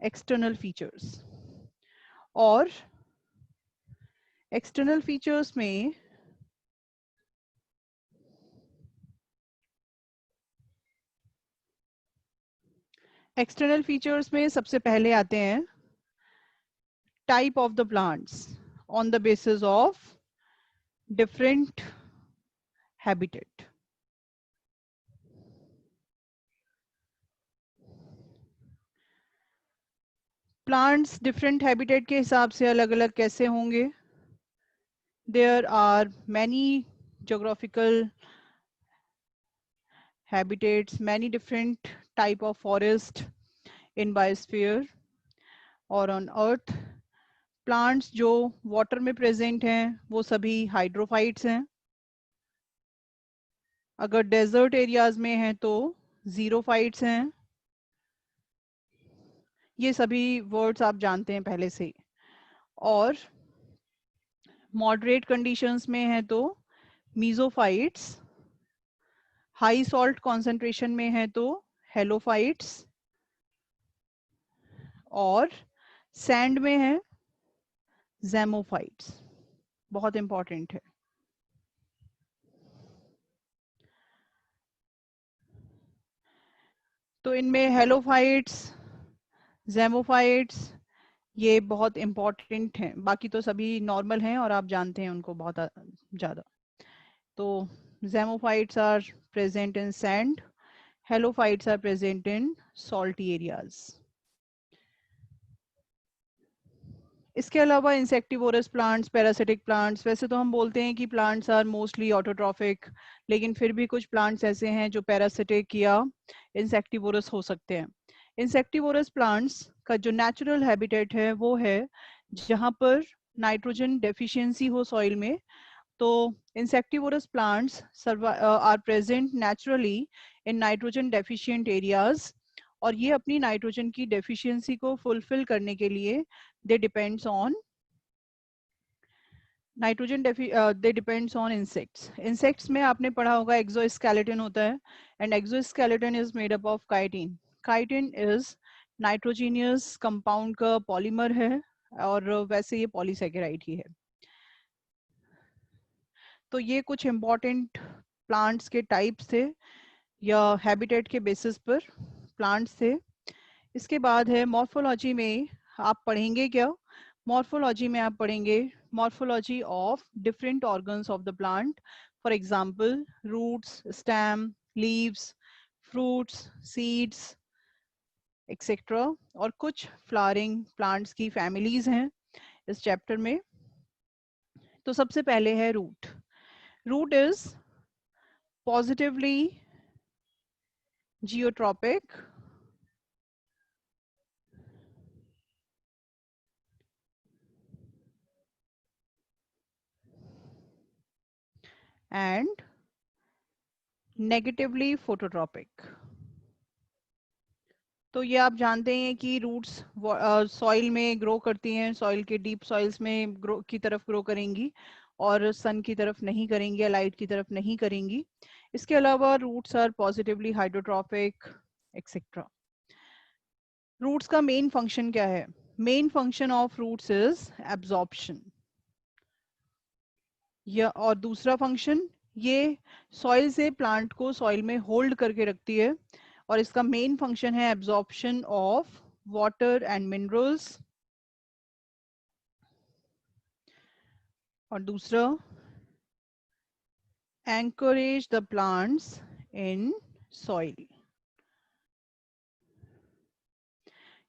External features. और external features में सबसे पहले आते हैं type of the plants on the basis of different habitat. Plants different habitat के हिसाब से अलग अलग कैसे होंगे? There are many geographical habitats, many different type of forest in biosphere और on earth। प्लांट्स जो वाटर में प्रेजेंट हैं वो सभी हाइड्रोफाइट्स हैं। अगर डेजर्ट एरियाज में हैं तो जीरोफाइट्स हैं। ये सभी वर्ड्स आप जानते हैं पहले से। और मॉडरेट कंडीशंस में है तो मीजोफाइट्स, हाई सॉल्ट कॉन्सेंट्रेशन में है तो हेलोफाइट्स, और सैंड में है ज़ैमोफाइट्स। बहुत इंपॉर्टेंट है। तो इनमें हेलोफाइट्स, ज़ैमोफाइट्स ये बहुत इंपॉर्टेंट हैं। बाकी तो सभी नॉर्मल हैं और आप जानते हैं उनको बहुत ज़्यादा। तो xerophytes are present in sand, halophytes are present in salty areas. इसके अलावा इंसेक्टिवोरस प्लांट्स, पैरासिटिक प्लांट्स, वैसे तो हम बोलते हैं कि प्लांट्स आर मोस्टली ऑटोट्रॉफिक, लेकिन फिर भी कुछ प्लांट्स ऐसे हैं जो पैरासिटिक या इंसेक्टिवोरस हो सकते हैं। इंसेक्टिवोरस प्लांट्स का जो नेचुरल हैबिटेट है वो है जहाँ पर नाइट्रोजन डेफिशिएंसी हो सॉइल में। तो insectivorous plants are present naturally in nitrogen deficient areas, और ये अपनी नाइट्रोजन की डेफिशिएंसी को फुलफिल करने के लिए दे डिपेंड्स ऑन इंसेक्ट्स। इंसेक्ट्स में आपने पढ़ा होगा एक्सोस्केलेटन होता है, and exoskeleton is made up of chitin. Chitin is nitrogenous compound का पॉलीमर है, और वैसे ये पॉलीसेकेराइड ही है। तो ये कुछ इंपॉर्टेंट प्लांट्स के टाइप्स थे या हैबिटेट के बेसिस पर प्लांट्स थे। इसके बाद है मॉर्फोलॉजी में आप पढ़ेंगे क्या? मॉर्फोलॉजी में आप पढ़ेंगे morphology of different organs of the plant, for example roots, stem, leaves, fruits, seeds etcetera. और कुछ फ्लावरिंग प्लांट्स की फैमिलीज हैं इस चैप्टर में। तो सबसे पहले है root. Root is positively geotropic and negatively phototropic। तो ये आप जानते हैं कि रूट्स सॉइल में ग्रो करती हैं, सॉइल के डीप सॉइल्स में ग्रो की तरफ ग्रो करेंगी और सन की तरफ नहीं करेंगी या लाइट की तरफ नहीं करेंगी। इसके अलावा roots are positively hydrotropic etcetera. Roots का मेन फंक्शन क्या है? Main function of roots is absorption, या और दूसरा फंक्शन ये सॉइल से प्लांट को सॉइल में होल्ड करके रखती है, और इसका मेन फंक्शन है absorption of water and minerals. और दूसरा anchorage the plants in soil.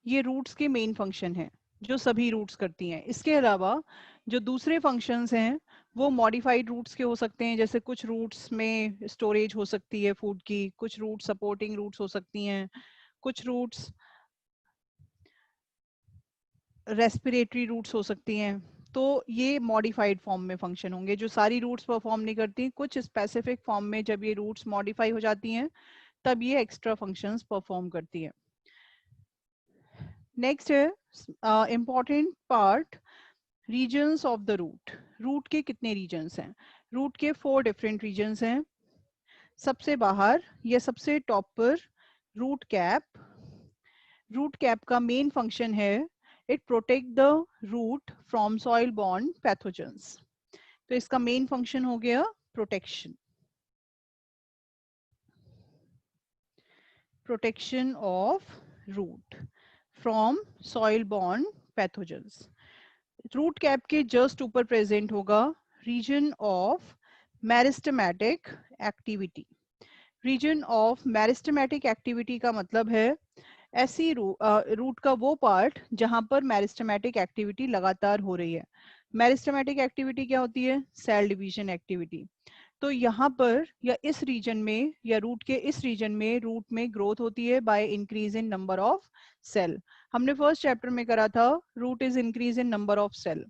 ये रूट्स के मेन फंक्शन हैं जो सभी रूट्स करती हैं। इसके अलावा जो दूसरे फंक्शंस हैं वो मॉडिफाइड रूट्स के हो सकते हैं, जैसे कुछ रूट्स में स्टोरेज हो सकती है फूड की, कुछ रूट्स सपोर्टिंग रूट्स हो सकती हैं, कुछ रूट्स रेस्पिरेटरी रूट्स हो सकती हैं। तो ये मॉडिफाइड फॉर्म में फंक्शन होंगे, जो सारी रूट्स परफॉर्म नहीं करती। कुछ स्पेसिफिक फॉर्म में जब ये रूट्स मॉडिफाई हो जाती हैं तब ये एक्स्ट्रा फंक्शंस परफॉर्म करती हैं। नेक्स्ट है important part, regions of the root. Root के कितने रीजन्स हैं? रूट के 4 डिफरेंट रीजन्स हैं। सबसे बाहर या सबसे टॉप पर रूट कैप, रूट कैप का मेन फंक्शन है it protect the root from soil borne pathogens. तो इसका मेन फंक्शन हो गया protection, protection of root from soil borne pathogens. Root cap के जस्ट ऊपर प्रेजेंट होगा region of meristematic activity. Region of meristematic activity का मतलब है ऐसी रूट का वो पार्ट जहां पर मेरिस्टेमेटिक एक्टिविटी लगातार हो रही है। मेरिस्टेमेटिक एक्टिविटी क्या होती है? Cell division activity. तो यहाँ पर या इस रीजन में या रूट के इस रीजन में रूट में ग्रोथ होती है by increase in number of cell. हमने फर्स्ट चैप्टर में करा था root is increase in number of cell.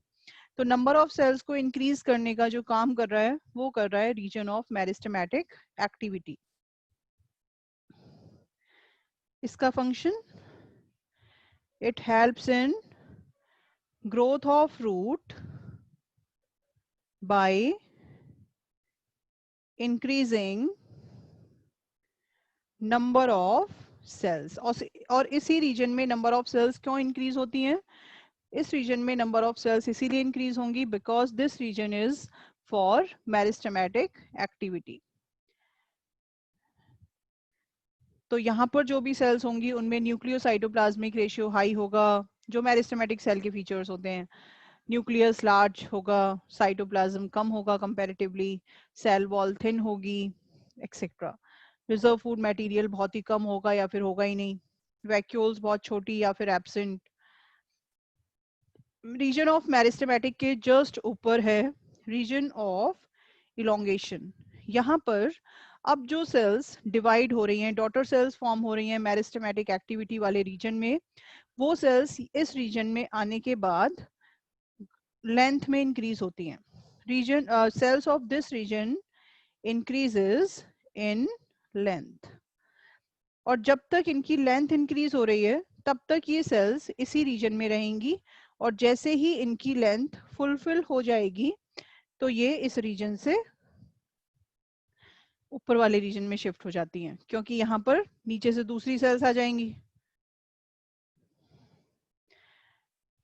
तो नंबर ऑफ सेल्स को इंक्रीज करने का जो काम कर रहा है वो कर रहा है रीजन ऑफ मेरिस्टेमेटिक एक्टिविटी। इसका function it helps in growth of root by increasing number of cells। और इसी रीजन में नंबर ऑफ सेल्स क्यों इंक्रीज होती हैं? इस रीजन में नंबर ऑफ सेल्स इसीलिए इंक्रीज होंगी because this region is for meristematic activity. तो यहाँ पर जो भी सेल्स होंगी उनमें न्यूक्लियोसाइटोप्लाज्मिक रेशियो हाई होगा, जो मेरिस्टेमेटिक सेल के फीचर्स होते हैं। न्यूक्लियस लार्ज होगा, साइटोप्लाज्म कम होगा कंपैरेटिवली, सेल वॉल थिन होगी एक्सेट्रा। रिजर्व फूड मटेरियल बहुत ही कम होगा या फिर होगा ही नहीं, वैक्यूल्स बहुत छोटी या फिर एब्सेंट। रीजन ऑफ मेरिस्टेमेटिक के जस्ट ऊपर है रीजन ऑफ इलोंगेशन। यहाँ पर अब जो सेल्स डिवाइड हो रही हैं, डॉटर सेल्स फॉर्म हो रही हैं मेरिस्टेमेटिक एक्टिविटी वाले रीजन में, वो सेल्स इस रीजन में आने के बाद लेंथ में इंक्रीज होती हैं। Region cells of this region increases in length, और जब तक इनकी लेंथ इंक्रीज हो रही है तब तक ये सेल्स इसी रीजन में रहेंगी, और जैसे ही इनकी लेंथ फुलफिल हो जाएगी तो ये इस रीजन से ऊपर वाले रीजन में शिफ्ट हो जाती हैं, क्योंकि यहाँ पर नीचे से दूसरी सेल्स आ जाएंगी।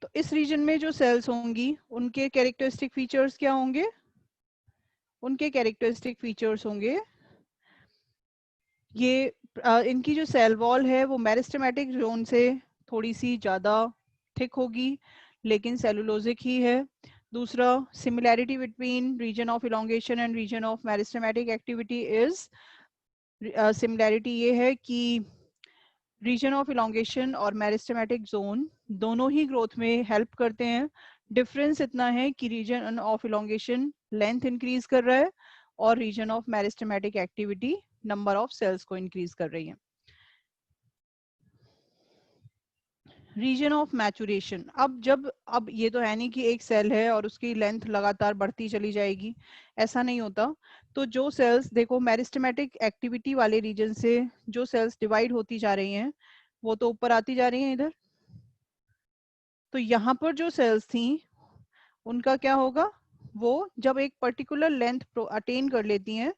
तो इस रीजन में जो सेल्स होंगी उनके कैरेक्टरिस्टिक फीचर्स क्या होंगे? उनके कैरेक्टरिस्टिक फीचर्स होंगे ये इनकी जो सेल वॉल है वो मेरिस्टेमेटिक जोन से थोड़ी सी ज़्यादा थिक होगी लेकिन सेलुलोजिक ही है। दूसरा, similarity between region of elongation and region of meristematic activity is, similarity ये है कि रीजन ऑफ इलोंगेशन और मेरिस्टेमेटिक जोन दोनों ही ग्रोथ में हेल्प करते हैं। डिफरेंस इतना है कि region of elongation length increase कर रहा है और region of meristematic activity number of cells को इंक्रीज कर रही है। रीजन ऑफ मैचुरेशन, अब ये तो है नहीं कि एक सेल है और उसकी लेंथ लगातार बढ़ती चली जाएगी, ऐसा नहीं होता। तो जो सेल्स देखो मेरिस्टेमेटिक एक्टिविटी वाले रीजन से जो सेल्स डिवाइड होती जा रही हैं वो तो ऊपर आती जा रही हैं इधर। तो यहाँ पर जो सेल्स थी उनका क्या होगा, वो जब एक पर्टिकुलर लेंथ अटेन कर लेती हैं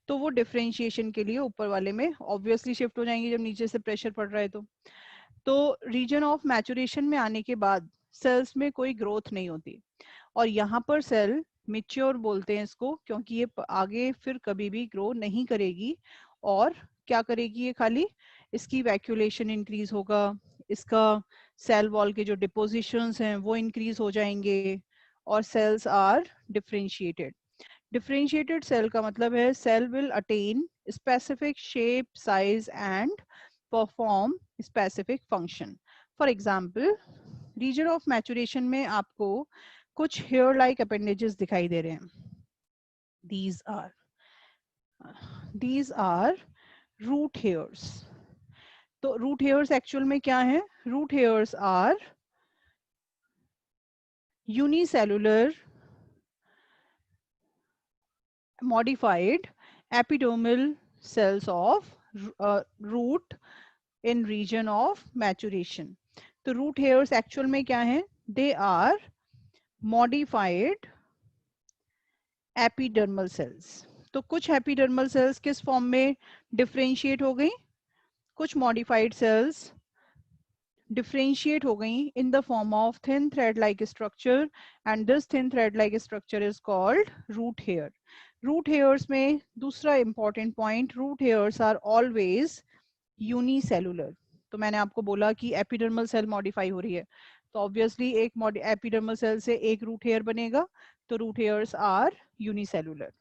तो वो डिफरेंशिएशन के लिए ऊपर वाले में ऑब्वियसली शिफ्ट हो जाएंगी जब नीचे से प्रेशर पड़ रहा है। तो रीजन ऑफ मैचुरेशन में आने के बाद सेल्स में कोई ग्रोथ नहीं होती, और यहाँ पर सेल मिच्योर बोलते हैं इसको क्योंकि ये आगे फिर कभी भी ग्रो नहीं करेगी। और क्या करेगी ये? खाली इसकी वैक्यूलेशन इंक्रीज होगा, इसका सेल वॉल के जो डिपोजिशंस हैं वो इंक्रीज हो जाएंगे, और cells are differentiated. Differentiated cell का मतलब है cell will attain specific shape, size and perform specific function. For example, region of maturation में आपको कुछ हेयर लाइक अपेंडेजेस दिखाई दे रहे हैं। these are root hairs। तो रूट हेयर्स एक्चुअल में क्या है? Root hairs are unicellular modified epidermal cells of root in region of maturation। तो root hairs एक्चुअल में क्या है? They are modified epidermal cells। तो कुछ epidermal cells किस फॉर्म में डिफरेंशिएट हो गई? कुछ modified cells डिफरेंशिएट हो गई in the form of thin thread like structure, and this thin thread like structure is called root hair. Root hairs में दूसरा important point, root hairs are always unicellular. तो मैंने आपको बोला कि एपिडर्मल सेल मॉडिफाई हो रही है, तो ऑब्वियसली एक एपिडर्मल सेल से एक रूट हेयर बनेगा, तो root hairs are unicellular.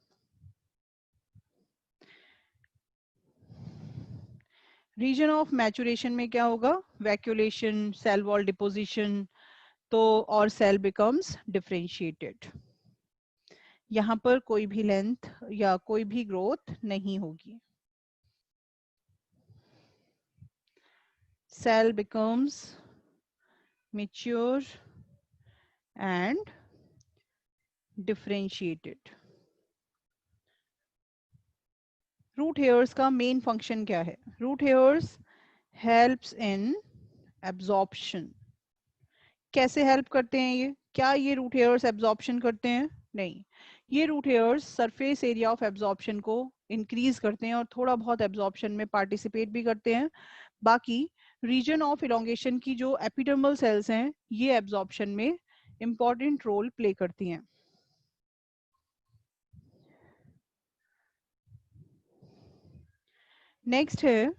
Region of maturation में क्या होगा, वैक्यूलेशन, सेल वॉल डिपोजिशन, तो और सेल बिकम्स डिफरेंशिएटेड. यहाँ पर कोई भी लेंथ या कोई भी ग्रोथ नहीं होगी. Cell becomes mature and differentiated. Root hairs का मेन फंक्शन क्या है, root hairs helps in absorption. कैसे हेल्प करते हैं ये, क्या ये रूट हेयर्स एब्जॉर्प्शन करते हैं, नहीं. ये root hairs surface area of absorption को इंक्रीज करते हैं और थोड़ा बहुत एब्जॉर्प्शन में पार्टिसिपेट भी करते हैं. बाकी रीजन ऑफ इलोंगेशन की जो एपिडर्मल सेल्स हैं, ये एब्जॉर्प्शन में इंपॉर्टेंट रोल प्ले करती हैं. नेक्स्ट है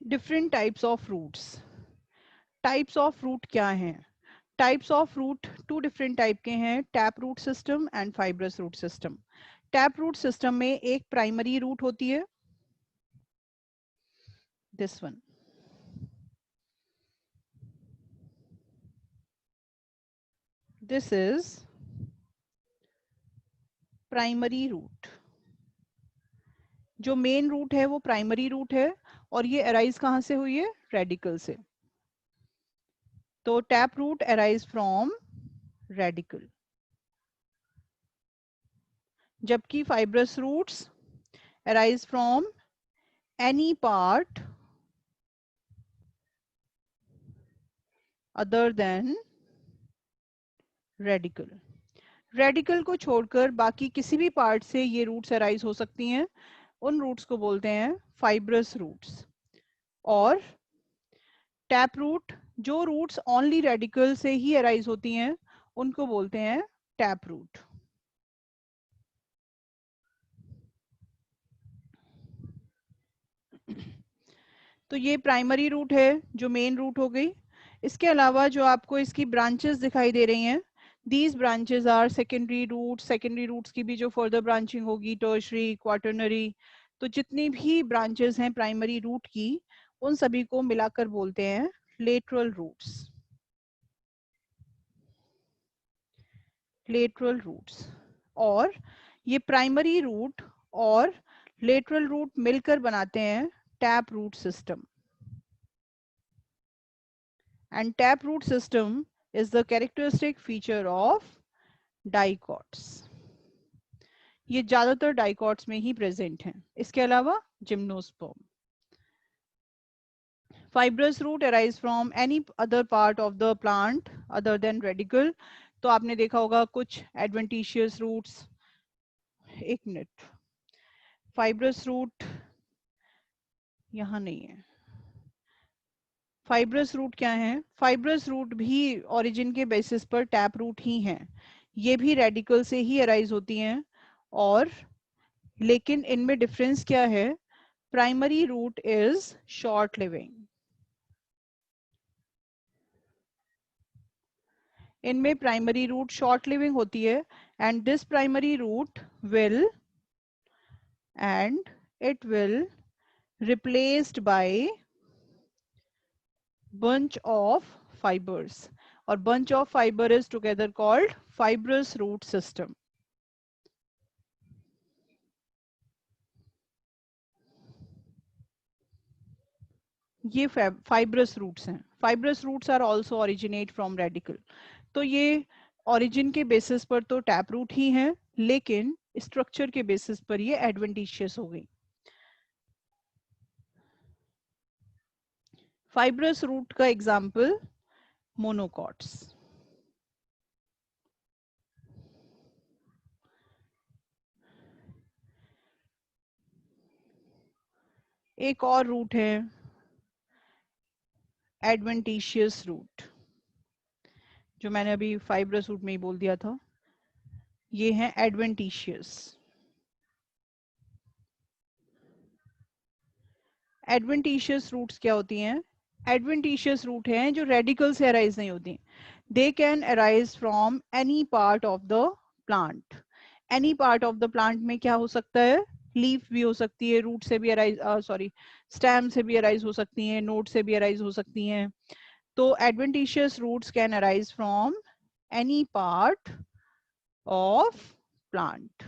different types of roots. Types of root क्या हैं, types of root two different type के हैं, tap root system and fibrous root system. Tap root system में एक प्राइमरी रूट होती है, this one. This is primary root. जो main root है वो प्राइमरी रूट है, और ये अराइज कहां से हुई है, रेडिकल से. तो tap root arise from radicle, जबकि fibrous roots arise from any part other than radicle. Radicle को छोड़कर बाकी किसी भी पार्ट से ये रूट्स अराइज हो सकती हैं, उन रूट्स को बोलते हैं फाइब्रस रूट्स. और टैप रूट, जो रूट्स ओनली रेडिकल से ही अराइज होती हैं, उनको बोलते हैं टैप रूट. तो ये प्राइमरी रूट है, जो मेन रूट हो गई. इसके अलावा जो आपको इसकी ब्रांचेस दिखाई दे रही हैं, these branches are secondary root. Secondary roots की भी जो फर्दर ब्रांचिंग होगी, टर्शरी, क्वाटरनरी, तो जितनी भी ब्रांचेस हैं प्राइमरी रूट की, उन सभी को मिलाकर बोलते हैं लेटरल रूट्स. Lateral roots. और ये प्राइमरी रूट और लेटरल रूट मिलकर बनाते हैं tap root system. And taproot system is the characteristic feature of dicots. ये ज्यादातर डाइकॉट्स में ही प्रेजेंट हैं, इसके अलावा gymnosperm. fibrous root arise from any other part of the plant other than radicle. तो आपने देखा होगा कुछ adventitious roots, एक मिनट, fibrous root यहाँ नहीं है. फाइब्रस रूट क्या है, फाइब्रस रूट भी ओरिजिन के बेसिस पर टैप रूट ही हैं. ये भी रेडिकल से ही अराइज होती हैं, और लेकिन इनमें डिफरेंस क्या है, primary root is short living. इनमें प्राइमरी रूट शॉर्ट लिविंग होती है, and this primary root will end it will replaced by bunch of fibers, or bunch of fiber is together called fibrous root system. ये fibrous roots हैं. fibrous roots are also originate from radicle. तो ये origin के basis पर तो tap root ही हैं, लेकिन structure के basis पर ये adventitious हो गई. fibrous root का example monocots. एक और रूट है एडवेंटिशियस रूट, जो मैंने अभी फाइब्रस रूट में ही बोल दिया था, ये है एडवेंटिशियस। एडवेंटिशियस रूट्स क्या होती हैं? एडवेंटिशियस रूट हैं जो रेडिकल से अराइज नहीं होती, they can arise from any part of the plant. Any part of the plant में क्या हो सकता है? लीफ भी हो सकती है, रूट से भी अराइज, सॉरी, स्टेम से भी अराइज हो सकती हैं, नोड से भी अराइज हो सकती हैं। तो adventitious roots can arise from any part of plant.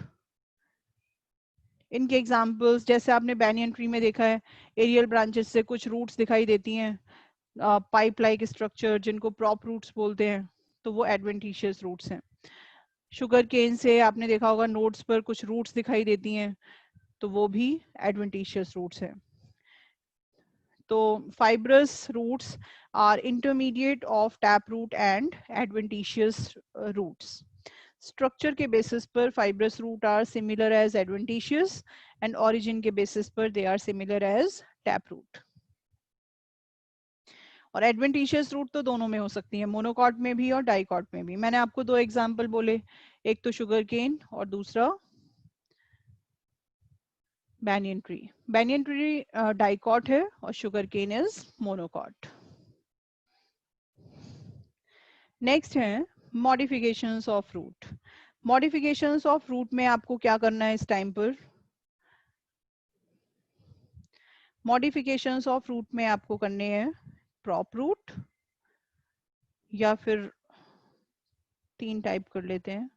इनके एग्जाम्पल्स जैसे आपने बैनियन ट्री में देखा है, एरियल ब्रांचेस से कुछ रूट्स दिखाई देती हैं, पाइप लाइक स्ट्रक्चर जिनको प्रॉप रूट्स बोलते हैं, तो वो एडवेंटिशियस रूट्स हैं। शुगर केन से आपने देखा होगा नोड्स पर कुछ रूट्स दिखाई देती हैं, तो वो भी एडवेंटिशियस रूट्स हैं। तो fibrous roots are intermediate of tap root and adventitious roots. Structure के बेसिस पर fibrous root are similar as adventitious and origin के बेसिस पर they are similar as tap root. और एडवेंटिशियस रूट तो दोनों में हो सकती है, मोनोकॉट में भी और डाइकॉट में भी। मैंने आपको दो एग्जांपल बोले, एक तो शुगर केन और दूसरा banyan tree. Banyan tree dicot है और sugarcane is monocot. Next है modifications of root. Modifications of root में आपको क्या करना है इस टाइम पर? मॉडिफिकेशंस ऑफ रूट में आपको करने हैं प्रॉप रूट, या फिर तीन टाइप कर लेते हैं,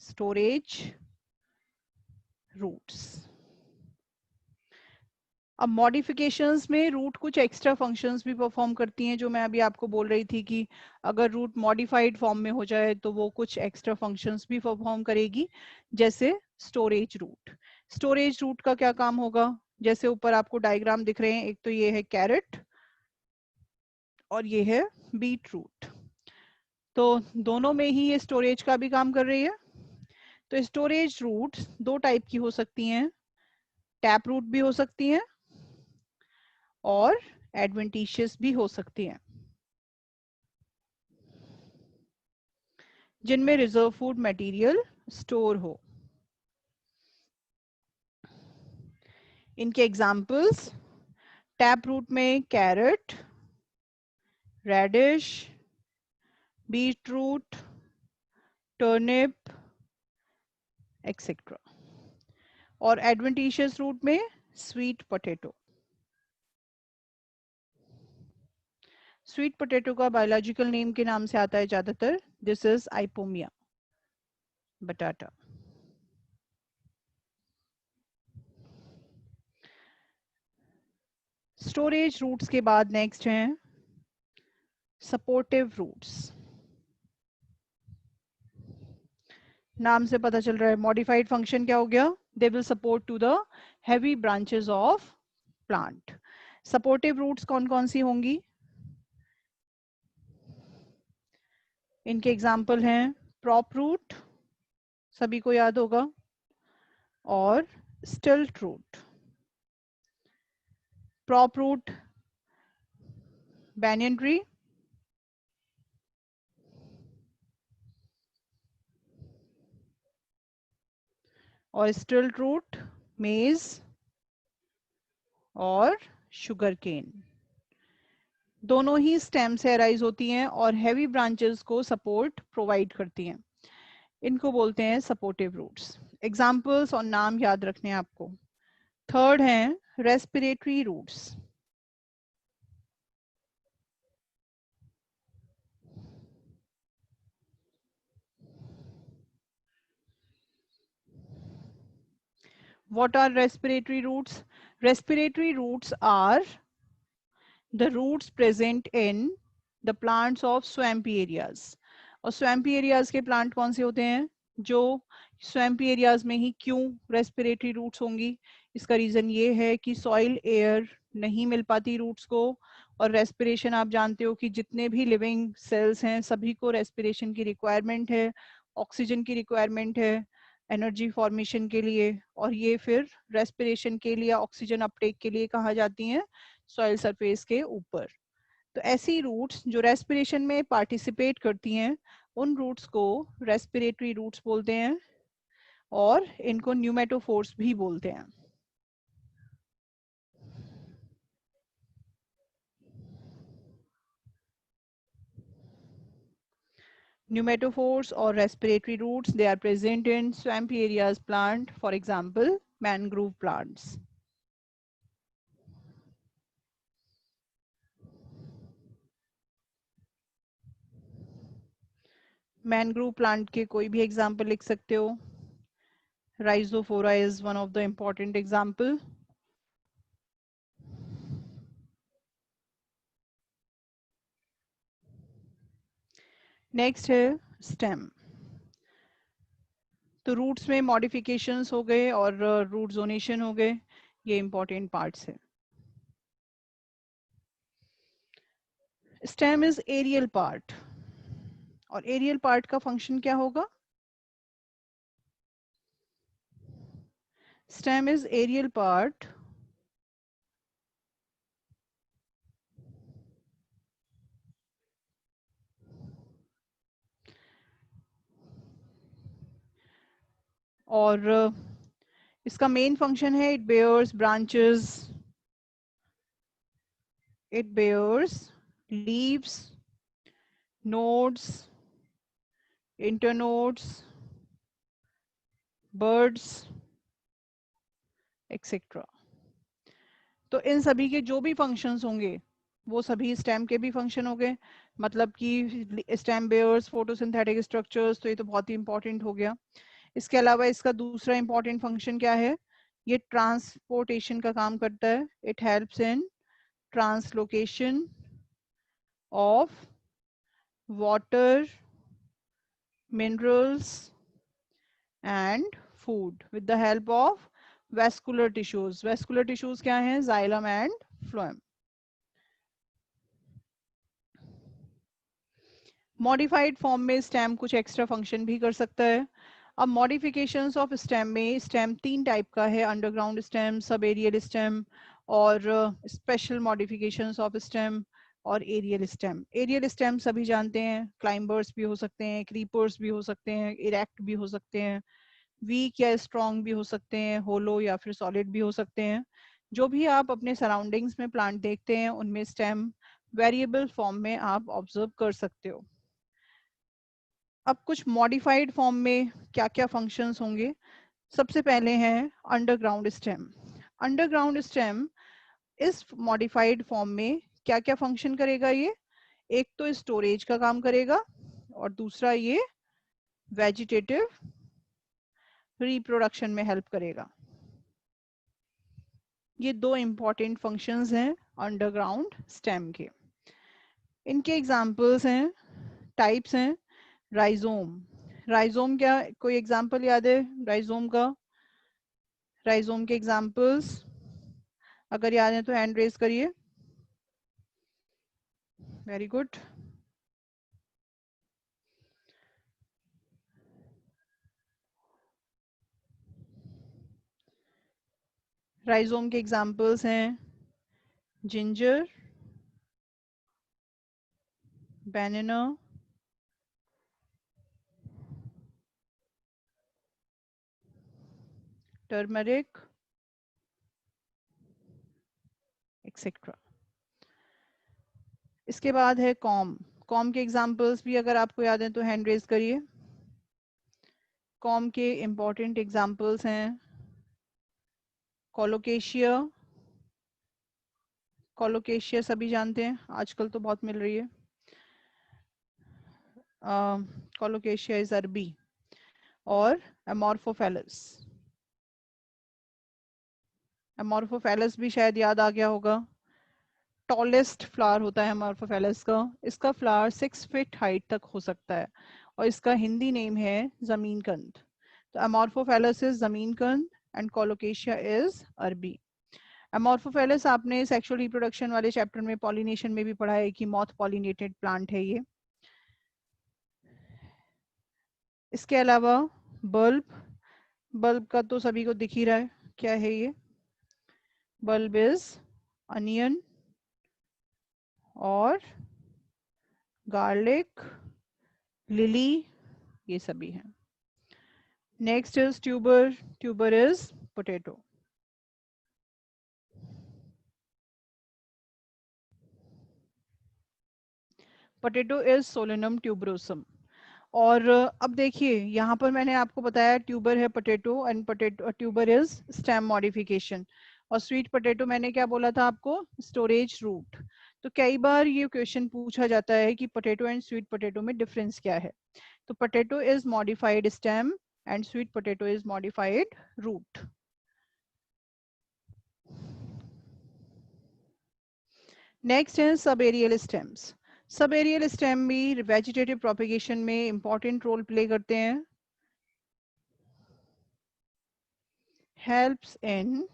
स्टोरेज रूट्स। अब मॉडिफिकेशंस में रूट कुछ एक्स्ट्रा फंक्शंस भी परफॉर्म करती हैं, जो मैं अभी आपको बोल रही थी कि अगर रूट मॉडिफाइड फॉर्म में हो जाए तो वो कुछ एक्स्ट्रा फंक्शंस भी परफॉर्म करेगी, जैसे स्टोरेज रूट। स्टोरेज रूट का क्या काम होगा? जैसे ऊपर आपको डायग्राम दिख रहे हैं, एक तो ये है कैरेट और ये है बीट रूट, तो दोनों में ही ये स्टोरेज का भी काम कर रही है। तो स्टोरेज रूट दो टाइप की हो सकती हैं, टैप रूट भी हो सकती हैं और एडवेंटिशियस भी हो सकती हैं, जिनमें रिजर्व फूड मटेरियल स्टोर हो। इनके एग्जांपल्स टैप रूट में carrot, radish, beet root, turnip etcetera. और एडवेंटिशियस रूट में स्वीट पोटैटो। स्वीट पोटैटो का बायोलॉजिकल नेम के नाम से आता है ज्यादातर, this is ipomoea batatas. Storage roots के बाद नेक्स्ट हैं सपोर्टिव रूट्स। नाम से पता चल रहा है मॉडिफाइड फंक्शन क्या हो गया, they will support to the heavy branches of plant. Supportive roots कौन कौन सी होंगी? इनके एग्जाम्पल हैं प्रॉप रूट, सभी को याद होगा, और stilt root. Prop root banyan tree, और स्टिल्ट रूट मेज और शुगर केन। दोनों ही स्टेम से अराइज होती हैं और हैवी ब्रांचेस को सपोर्ट प्रोवाइड करती हैं, इनको बोलते हैं सपोर्टिव रूट्स। एग्जाम्पल्स और नाम याद रखने हैं आपको। थर्ड है respiratory roots. What are respiratory roots? Respiratory roots are the roots present in the plants of swampy areas. और swampy areas के plant कौन से होते हैं? जो swampy areas में ही क्यों respiratory roots होंगी? इसका रीजन ये है कि सॉइल एयर नहीं मिल पाती रूट्स को, और रेस्पिरेशन आप जानते हो कि जितने भी लिविंग सेल्स हैं सभी को रेस्पिरेशन की रिक्वायरमेंट है, ऑक्सीजन की रिक्वायरमेंट है। एनर्जी फॉर्मेशन के लिए, और ये फिर रेस्पिरेशन के लिए, ऑक्सीजन अपटेक के लिए कहाँ जाती हैं? सॉइल सरफेस के ऊपर। तो ऐसी रूट्स जो रेस्पिरेशन में पार्टिसिपेट करती हैं, उन रूट्स को रेस्पिरेटरी रूट्स बोलते हैं, और इनको न्यूमेटोफोर्स भी बोलते हैं। Pneumatophores or respiratory roots, they are present in swampy areas plant, for example, mangrove plants. Mangrove plant के कोई भी example लिख सकते हो. Rhizophora is one of the important example. Next है stem. तो रूट्स में मॉडिफिकेशंस हो गए और रूट जोनेशन हो गए, ये इंपॉर्टेंट पार्ट्स है. स्टेम इज एरियल पार्ट, और एरियल पार्ट का फंक्शन क्या होगा? स्टेम इज एरियल पार्ट और इसका मेन फंक्शन है it bears branches, it bears leaves, nodes, internodes, birds, etc. तो इन सभी के जो भी फंक्शंस होंगे वो सभी स्टेम के भी फंक्शन हो गए. मतलब कि स्टेम बेयर्स फोटोसिंथेटिक स्ट्रक्चर्स, तो ये तो बहुत ही इंपॉर्टेंट हो गया. इसके अलावा इसका दूसरा इंपॉर्टेंट फंक्शन क्या है? ये ट्रांसपोर्टेशन का काम करता है. It helps in translocation of water, minerals and food with the help of vascular tissues. Vascular tissues क्या हैं? Xylem and phloem. Modified form में stem कुछ extra function भी कर सकता है. अब modifications of stem में stem तीन type का है: underground stem, subaerial stem और special modifications of stem और एरियल स्टेम. एरियल स्टेम सभी जानते हैं, क्लाइंबर्स भी हो सकते हैं, क्रीपर्स भी हो सकते हैं, इरेक्ट भी हो सकते हैं, वीक या स्ट्रॉन्ग भी हो सकते हैं, होलो या फिर सॉलिड भी हो सकते हैं. जो भी आप अपने सराउंडिंग्स में प्लांट देखते हैं उनमें स्टेम वेरिएबल फॉर्म में आप ऑब्जर्व कर सकते हो. अब कुछ मॉडिफाइड फॉर्म में क्या क्या फंक्शंस होंगे? सबसे पहले हैं अंडरग्राउंड स्टेम. अंडरग्राउंड स्टेम इस मॉडिफाइड फॉर्म में क्या क्या फंक्शन करेगा? ये एक तो स्टोरेज का काम करेगा और दूसरा ये वेजिटेटिव रिप्रोडक्शन में हेल्प करेगा. ये दो इंपॉर्टेंट फंक्शंस हैं अंडरग्राउंड स्टेम के. इनके एग्जांपल्स हैं, टाइप्स हैं. राइजोम. राइजोम क्या कोई एग्जांपल याद है राइजोम का? राइजोम के एग्जांपल्स अगर याद है तो हैंड रेज करिए. Very good. राइजोम के एग्जांपल्स हैं जिंजर, banana, turmeric, etc. इसके बाद है कॉम. कॉम के एग्जांपल्स भी अगर आपको याद है तो हैंड रेज करिए. कॉम के इंपॉर्टेंट एग्जांपल्स हैं कोलोकेशिया. कोलोकेशिया सभी जानते हैं, आजकल तो बहुत मिल रही है. कोलोकेशिया इज अरबी. और एमोर्फोफेलस. एमोर्फोफेलस भी शायद याद आ गया होगा. टॉलेस्ट फ्लावर होता है एमोर्फोफेलस का. इसका फ्लावर 6 फीट हाइट तक हो सकता है और इसका हिंदी नेम है जमीन कंद. तो एमोर्फोफेलस इज जमीन कंद एंड कोलोकेशिया इज अरबी. एमोर्फोफेलस आपने सेक्सुअल रिप्रोडक्शन वाले चैप्टर में पॉलिनेशन में भी पढ़ा है कि मॉथ पॉलिनेटेड प्लांट है ये. इसके अलावा बल्ब, बल्ब का तो सभी को दिख ही रहा है, क्या है ये? बल्ब इज अनियन और गार्लिक, लिली, ये सभी हैं. Next is tuber. Tuber is potato. Potato is Solanum tuberosum. और अब देखिए यहाँ पर मैंने आपको बताया ट्यूबर है potato, and potato tuber is stem modification. और स्वीट पोटैटो मैंने क्या बोला था आपको? Storage root. तो कई बार ये क्वेश्चन पूछा जाता है कि पोटैटो एंड स्वीट पोटैटो में डिफरेंस क्या है. तो potato is modified stem and sweet potato is modified root. Next है सब एरियल स्टेम्स. सब एरियल स्टेम भी वेजिटेटिव प्रोपेगेशन में इंपॉर्टेंट रोल प्ले करते हैं. Helps in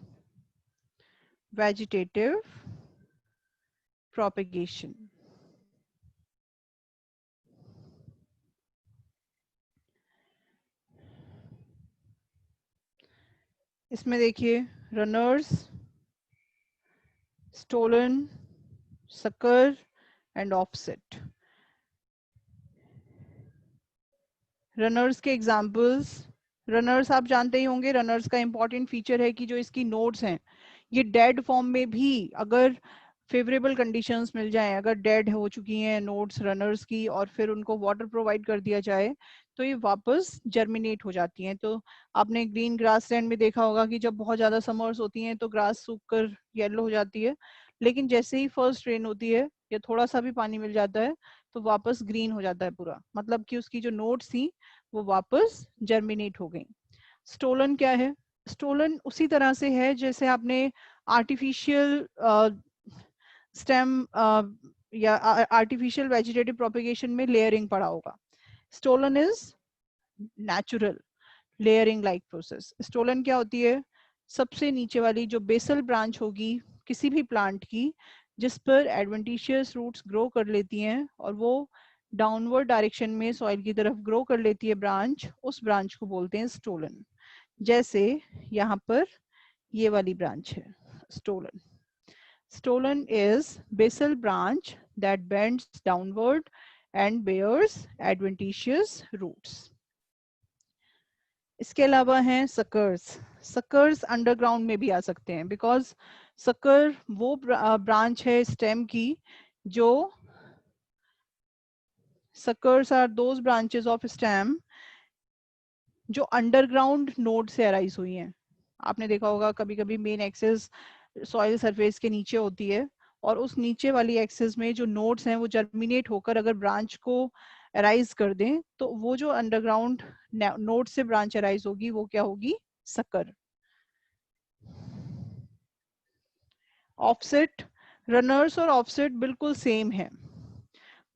vegetative propagation. इसमें देखिए runners, stolon, sucker and offset. Runners के एग्जांपल्स. रनर्स आप जानते ही होंगे, रनर्स का इंपॉर्टेंट फीचर है कि जो इसकी नोड्स हैं ये डेड फॉर्म में भी अगर फेवरेबल कंडीशंस मिल जाएं, अगर डेड हो चुकी हैं नोड्स रनर्स की और फिर उनको वाटर प्रोवाइड कर दिया जाए तो ये वापस जर्मिनेट हो जाती हैं. तो आपने ग्रीन ग्रास लैंड में देखा होगा कि जब बहुत ज़्यादा समर्स होती हैं तो ग्रास सूख कर येलो हो जाती है, लेकिन जैसे ही फर्स्ट रेन होती है या थोड़ा सा भी पानी मिल जाता है तो वापस ग्रीन हो जाता है पूरा, मतलब कि उसकी जो नोड्स थी वो वापस जर्मिनेट हो गई. स्टोलन क्या है? स्टोलन उसी तरह से है जैसे आपने आर्टिफिशियल स्टेम या आर्टिफिशियल वेजिटेटिव प्रोपेगेशन में लेयरिंग पढ़ा होगा. Stolon is natural layering like process. Stolon क्या होती है? सबसे नीचे वाली जो बेसल ब्रांच होगी किसी भी प्लांट की जिस पर एडवेंटिशियस रूट्स ग्रो कर लेती हैं और वो डाउनवर्ड डायरेक्शन में सॉइल की तरफ ग्रो कर लेती है ब्रांच, उस ब्रांच को बोलते हैं स्टोलन. जैसे यहाँ पर ये वाली ब्रांच है stolen. Stolon is basal branch that bends downward and bears adventitious roots. इसके अलावा हैं सकर्स. सकर्स अंडरग्राउंड में भी आ सकते हैं बिकॉज सकर वो ब्रांच है स्टेम की जो suckers are those branches of stem जो अंडरग्राउंड नोड से अराइज हुई हैं. आपने देखा होगा कभी कभी मेन एक्सेस सॉइल सरफेस के नीचे होती है और उस नीचे वाली एक्सेस में जो नोड्स हैं वो जर्मिनेट होकर अगर ब्रांच को अराइज कर दें तो वो जो अंडरग्राउंड नोड से ब्रांच अराइज होगी वो क्या होगी? सकर. ऑफसेट. रनर्स और ऑफसेट बिल्कुल सेम है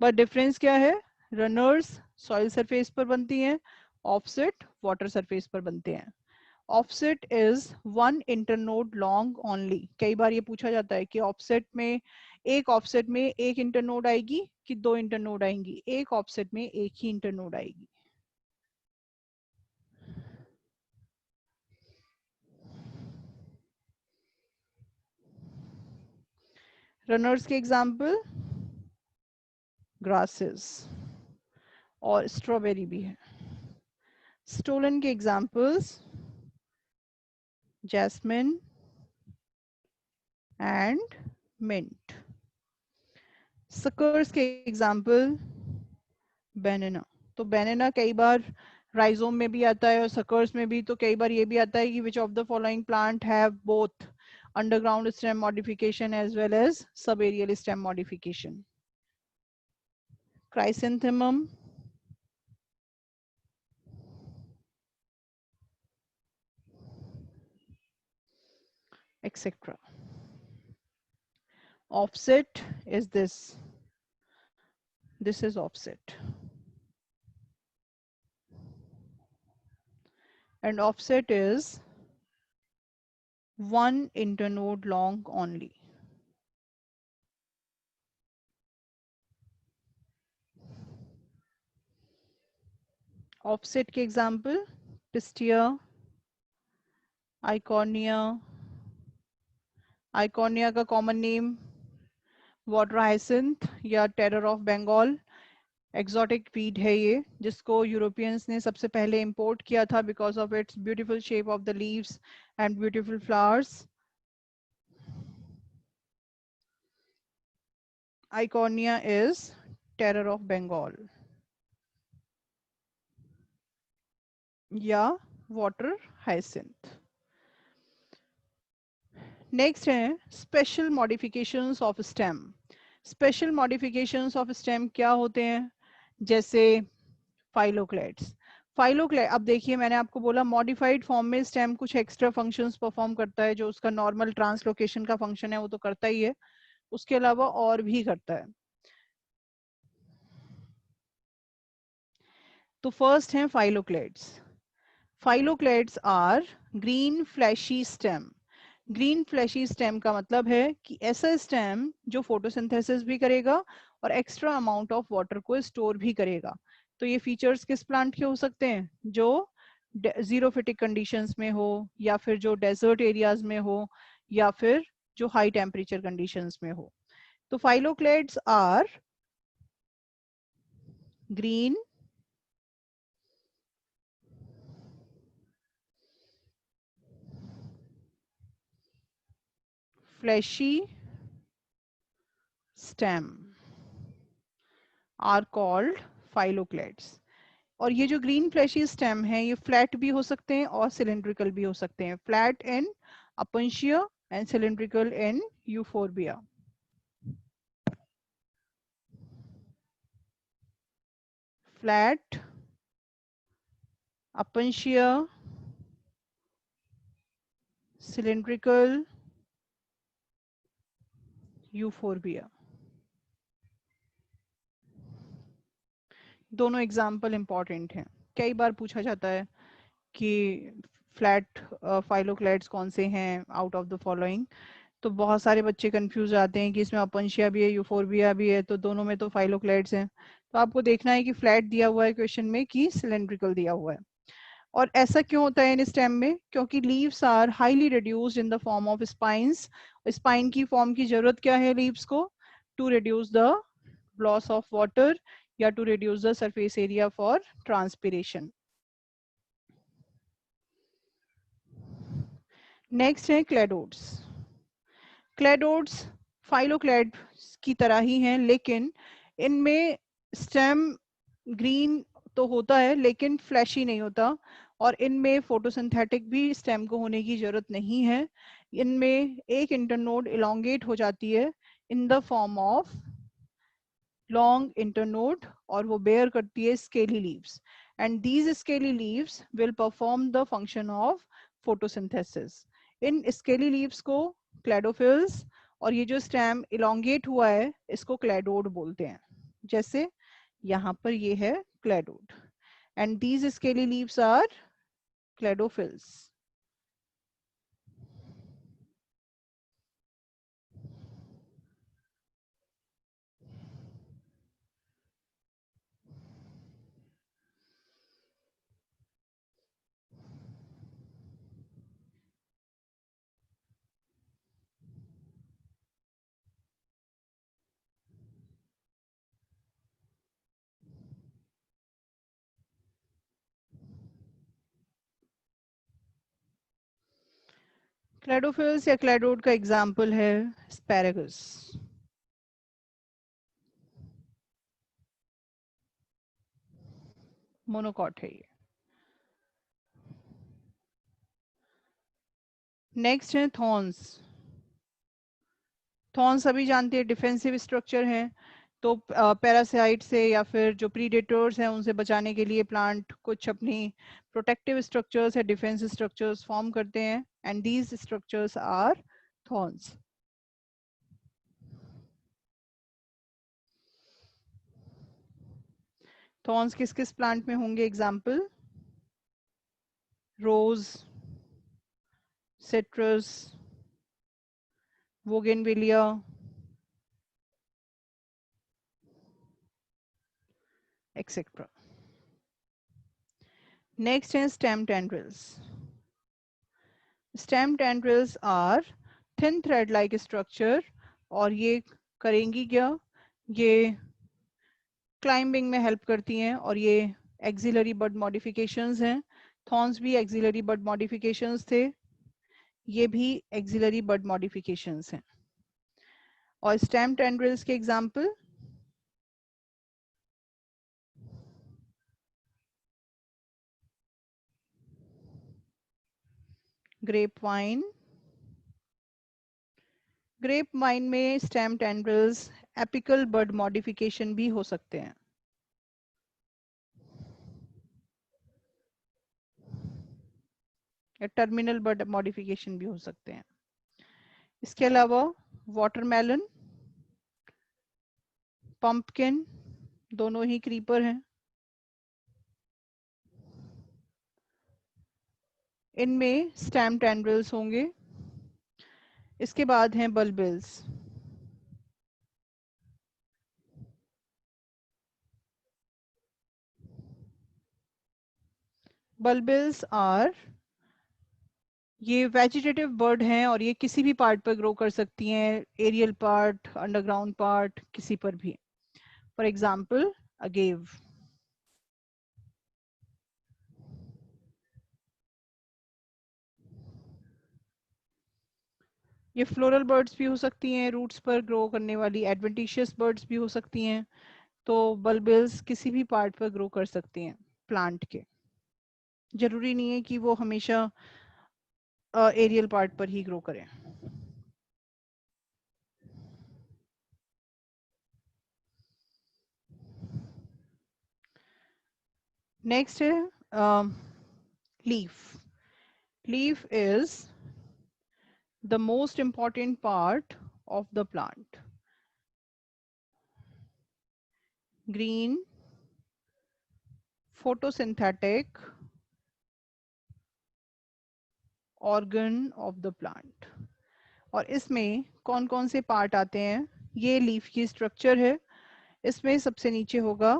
पर डिफरेंस क्या है? रनर्स सॉइल सरफेस पर बनती हैं, ऑफसेट वाटर सरफेस पर बनते हैं. Offset is one internode long only. कई बार ये पूछा जाता है कि ऑफसेट में एक इंटरनोड आएगी कि दो इंटरनोड आएंगी? एक ऑफसेट में एक ही इंटरनोड आएगी. रनर्स के एग्जाम्पल ग्रासेस और स्ट्रॉबेरी भी है. स्टोलन के examples jasmine and mint. Suckers के एग्जाम्पल बैनाना. तो बैनाना कई बार राइजोम में भी आता है और सकर्स में भी. तो कई बार ये भी आता है कि which of the following plant have both underground stem modification as well as subaerial stem modification. Chrysanthemum, etc. Offset is this. This is offset. And offset is one internode long only. Offset के example pistia, आइकॉनिया, आइकॉनिया का common name water hyacinth या terror of Bengal, exotic weed है ये, जिसको Europeans ने सबसे पहले import किया था because of its beautiful shape of the leaves and beautiful flowers. आइकॉनिया इज टेरर ऑफ बंगाल या वाटर हाइसिंथ। नेक्स्ट है special modifications of stem. Special modifications of stem क्या होते हैं? जैसे फाइलोक्लेट्स। फाइलोक्लेट, अब देखिए मैंने आपको बोला मॉडिफाइड फॉर्म में स्टेम कुछ एक्स्ट्रा फंक्शंस परफॉर्म करता है, जो उसका नॉर्मल ट्रांसलोकेशन का फंक्शन है वो तो करता ही है, उसके अलावा और भी करता है। तो फर्स्ट है phylloclades. Phylloclades are green fleshy stem. Green fleshy stem का मतलब है कि ऐसा स्टेम जो फोटोसिंथेसिस भी करेगा और एक्स्ट्रा अमाउंट ऑफ वाटर को स्टोर भी करेगा। तो ये फीचर्स किस प्लांट के हो सकते हैं? जो जीरोफिटिक कंडीशंस में हो, या फिर जो डेजर्ट एरियाज में हो, या फिर जो हाई टेम्परेचर कंडीशंस में हो। तो phylloclades are green fleshy stem are called phylloclades। और ये जो ग्रीन फ्लैशी स्टेम है ये फ्लैट भी हो सकते हैं और सिलिंड्रिकल भी हो सकते हैं। Flat in Opuntia and cylindrical in Euphorbia. Flat, Opuntia, cylindrical, Euphorbia. दोनों एग्जाम्पल इंपॉर्टेंट हैं। कई बार पूछा जाता है कि फ्लैट फाइलोक्लेड्स कौन से हैं आउट ऑफ द फॉलोइंग। तो बहुत सारे बच्चे कंफ्यूज आते हैं कि इसमें अपेंशिया भी है, यूफोरबिया भी है, तो दोनों में तो फाइलोक्लेड्स हैं। तो आपको देखना है कि फ्लैट दिया हुआ है क्वेश्चन में कि सिलेंड्रिकल दिया हुआ है। और ऐसा क्यों होता है इन स्टेम में? क्योंकि leaves are highly reduced in the form of spines. Spine की फॉर्म की जरूरत क्या है लीव्स को? To reduce the loss of water या to reduce the surface area for transpiration. Next है क्लेडोड्स। क्लेडोड्स फाइलोक्लेड की तरह ही हैं, लेकिन इनमें स्टेम ग्रीन तो होता है लेकिन फ्लैशी नहीं होता, और इनमें फोटोसिंथेटिक भी स्टेम को होने की जरूरत नहीं है। इनमें एक इंटरनोड इलोंगेट हो जाती है इन the form of long internode, और वो बेयर करती है scaly leaves, and these scaly leaves will perform the function of photosynthesis. In scaly leaves को क्लेडोफिल्स, और ये जो स्टेम इलोंगेट हुआ है इसको क्लेडोड बोलते हैं। जैसे यहाँ पर ये है cladode, and these scaly leaves are cladophylls. Cladophylls या क्लेडोड का एग्जाम्पल है एस्पैरागस। मोनोकॉट है ये। नेक्स्ट है थॉर्न्स। थॉर्न सभी जानते हैं डिफेंसिव स्ट्रक्चर हैं। तो पैरासाइट से या फिर जो प्रीडेटर्स हैं उनसे बचाने के लिए प्लांट कुछ अपनी प्रोटेक्टिव स्ट्रक्चर्स या डिफेंस स्ट्रक्चर्स फॉर्म करते हैं, and these structures are thorns. Thorns किस किस प्लांट में होंगे? Example rose, citrus, bougainvillea, etcetera. Next है stem tendrils. Stem tendrils are thin thread like structure, और ये करेंगी क्या, ये क्लाइंबिंग में हेल्प करती हैं, और ये एक्सिलरी बड मॉडिफिकेशंस हैं। थॉर्न्स भी एक्सिलरी बड मॉडिफिकेशंस थे, ये भी एक्सिलरी बड मॉडिफिकेशंस हैं। और स्टेम टेंड्रिल्स के example, grape vine, grape vine में stem tendrils apical bud modification भी हो सकते हैं। या टर्मिनल बड मॉडिफिकेशन भी हो सकते हैं। इसके अलावा वाटरमेलन, पंपकिन, दोनों ही क्रीपर हैं। इनमें स्टेम टेंड्रिल्स होंगे। इसके बाद हैं बल्बिल्स। बल्बिल्स आर, ये वेजिटेटिव बर्ड हैं और ये किसी भी पार्ट पर ग्रो कर सकती हैं, एरियल पार्ट, अंडरग्राउंड पार्ट, किसी पर भी। For example agave. ये फ्लोरल बर्ड्स भी हो सकती हैं, रूट्स पर ग्रो करने वाली एडवेंटिशियस बर्ड्स भी हो सकती हैं। तो बल्बिल्स किसी भी पार्ट पर ग्रो कर सकती हैं प्लांट के, जरूरी नहीं है कि वो हमेशा एरियल पार्ट पर ही ग्रो करें। नेक्स्ट है leaf. Leaf is the most important part of the plant. Green, photosynthetic organ of the plant. और इसमें कौन कौन से पार्ट आते हैं, ये लीफ की स्ट्रक्चर है। इसमें सबसे नीचे होगा,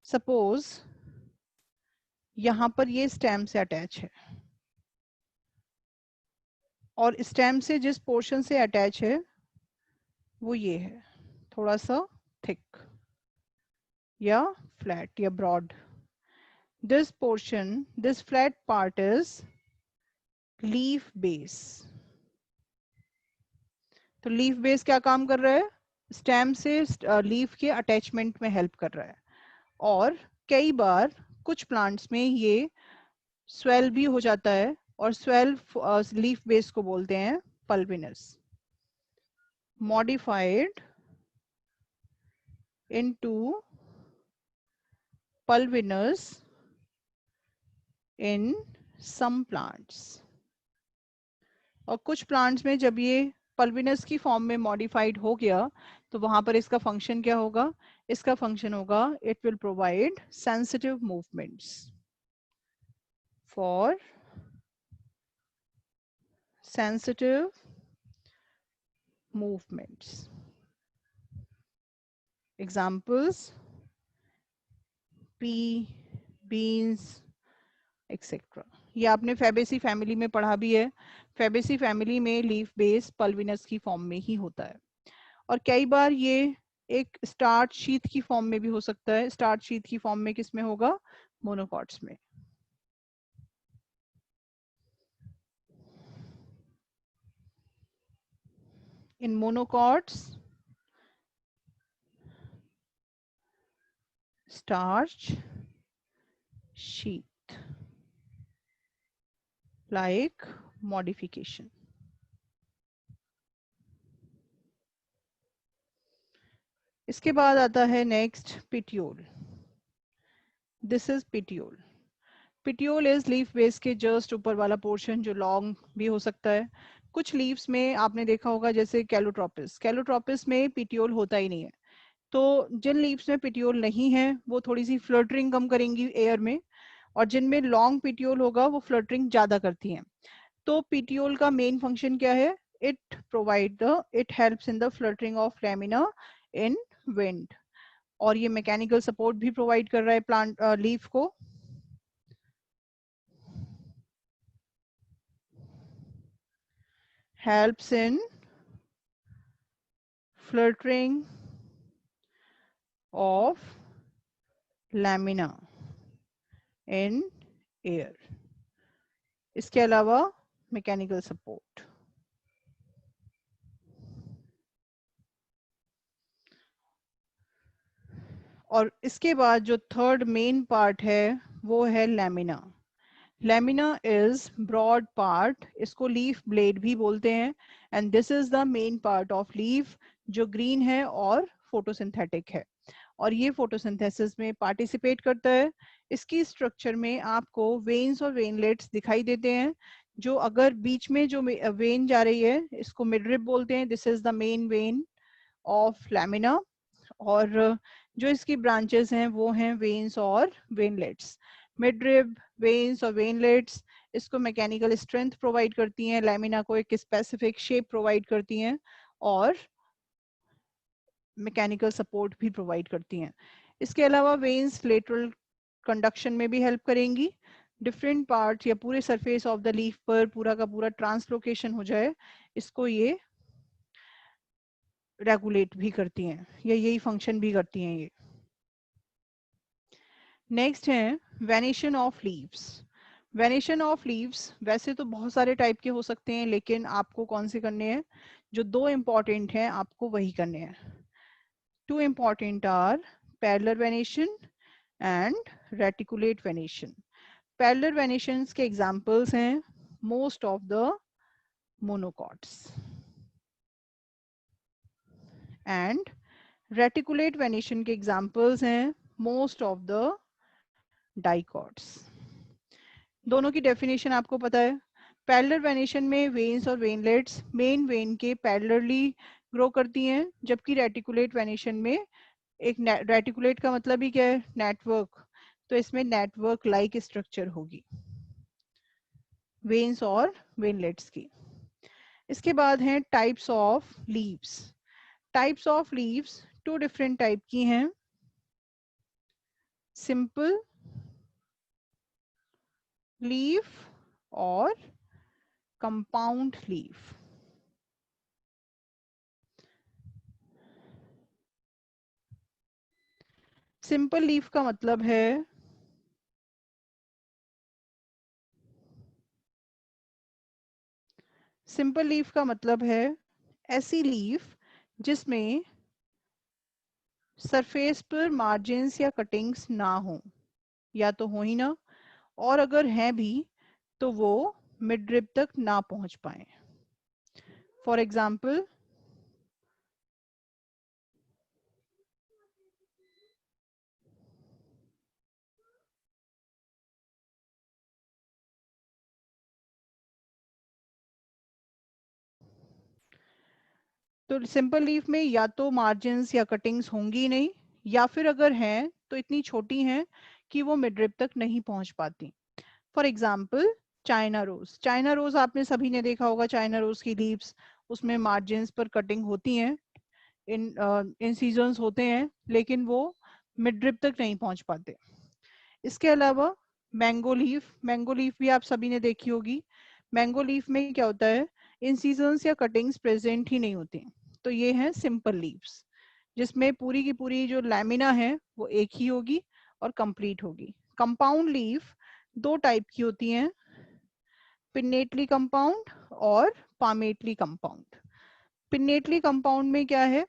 सपोज यहाँ पर ये स्टेम से अटैच है, और स्टेम से जिस पोर्शन से अटैच है वो ये है, थोड़ा सा थिक या फ्लैट या broad. This portion, this flat part is leaf base. तो लीफ बेस क्या काम कर रहा है, स्टेम से लीफ के अटैचमेंट में हेल्प कर रहा है। और कई बार कुछ प्लांट्स में ये स्वेल भी हो जाता है, और स्वेल लीफ बेस को बोलते हैं पल्विनस। मॉडिफाइड इनटू पल्विनस इन सम प्लांट्स। और कुछ प्लांट्स में जब ये पल्विनस की फॉर्म में मॉडिफाइड हो गया, तो वहां पर इसका फंक्शन क्या होगा, इसका फंक्शन होगा, it will provide sensitive movements for sensitive movements. Examples: pea, beans, etc. ये आपने फैबेसी फैमिली में पढ़ा भी है। फैबेसी फैमिली में लीफ बेस पल्विनस की फॉर्म में ही होता है, और कई बार ये एक स्टार्च शीथ की फॉर्म में भी हो सकता है। स्टार्च शीथ की फॉर्म में किस में होगा, मोनोकॉट्स में। In monocots starch sheath like modification. इसके बाद आता है next petiole. This is petiole. Petiole is leaf base के जस्ट ऊपर वाला पोर्शन, जो लॉन्ग भी हो सकता है। कुछ लीव्स में आपने देखा होगा, जैसे कैलोट्रोपिस, कैलोट्रोपिस में पिट्यूल होता ही नहीं है। तो जिन लीव्स में पिट्यूल नहीं है वो थोड़ी सी फ्लटरिंग कम करेंगी एयर में, और जिनमें लॉन्ग पिट्यूल होगा वो फ्लटरिंग ज्यादा करती हैं। तो पिट्यूल का मेन फंक्शन क्या है, it helps in the fluttering of lamina in wind, और ये मैकेनिकल सपोर्ट भी प्रोवाइड कर रहा है प्लांट लीफ को। helps in fluttering of lamina in air. इसके अलावा मैकेनिकल सपोर्ट। और इसके बाद जो थर्ड मेन पार्ट है वो है lamina. Lamina is broad part, इसको लीफ ब्लेड भी बोलते हैं, and this is the main part of leaf जो ग्रीन है और फोटोसिंथेटिक है, और ये फोटोसिंथेसिस में पार्टिसिपेट करता है। इसकी स्ट्रक्चर में आपको वेन्स और वेनलेट्स दिखाई देते हैं, जो अगर बीच में जो वेन जा रही है इसको मिडरिब बोलते हैं। This is the main vein of lamina, और जो इसकी ब्रांचेस हैं वो हैं वेन्स और वेनलेट्स। मिडरिब, वेन्स और वेनलेट्स इसको मैकेनिकल स्ट्रेंथ प्रोवाइड करती हैं, लैमिना को एक स्पेसिफिक शेप प्रोवाइड करती हैं, और मैकेनिकल सपोर्ट भी प्रोवाइड करती हैं। इसके अलावा वेन्स लेटरल कंडक्शन में भी हेल्प करेंगी। डिफरेंट पार्ट्स या पूरे सरफेस ऑफ द लीफ पर पूरा का पूरा ट्रांसलोकेशन हो जाए, इसको ये रेगुलेट भी करती हैं, या यही फंक्शन भी करती हैं ये। नेक्स्ट है venation of leaves. Venation of leaves वैसे तो बहुत सारे टाइप के हो सकते हैं, लेकिन आपको कौन से करने हैं, जो दो इंपॉर्टेंट हैं आपको वही करने हैं। Two important are parallel venation and reticulate venation. Parallel venations के एग्जांपल्स हैं most of the monocots, and reticulate venation के एग्जांपल्स हैं मोस्ट ऑफ द डाइकॉट्स। दोनों की डेफिनेशन आपको पता है। पैरेलल वेनेशन में वेन्स और वेनलेट्स मेन वेन के पैरेलली ग्रो करती हैं, जबकि रेटिकुलेट वेनेशन में एक रेटिकुलेट का मतलब ही क्या है, नेटवर्क, तो इसमें नेटवर्क लाइक स्ट्रक्चर होगी वेन्स और वेनलेट्स की। इसके बाद हैं types of leaves. Types of leaves two different type की हैं, सिंपल लीफ और कंपाउंड लीफ। सिंपल लीफ का मतलब है सिंपल लीफ का मतलब है ऐसी लीफ जिसमें सरफेस पर मार्जिन्स या कटिंग्स ना हो, या तो हो ही ना, और अगर हैं भी तो वो मिड रिब तक ना पहुंच पाए। फॉर एग्जाम्पल तो सिंपल लीफ में या तो मार्जिन्स या कटिंग्स होंगी नहीं, या फिर अगर हैं तो इतनी छोटी हैं कि वो मिड रिब तक नहीं पहुंच पाती। For example China rose. China rose आपने सभी ने देखा होगा, चाइना रोज की लीव्स, उसमें मार्जिन्स पर कटिंग होती हैं, इन सीजन्स होते हैं, लेकिन वो मिड रिब तक नहीं पहुंच पाते। इसके अलावा मैंगो लीफ, मैंगो लीफ भी आप सभी ने देखी होगी। मैंगो लीफ में क्या होता है, इन सीजन्स या कटिंग्स प्रेजेंट ही नहीं होती, तो ये है सिंपल लीव्स, जिसमें पूरी की पूरी जो लैमिना है वो एक ही होगी और कंप्लीट होगी। कंपाउंड लीफ दो टाइप की होती हैं, पिन्नेटली कंपाउंड और पामेटली कंपाउंड। पिन्नेटली कंपाउंड में क्या है,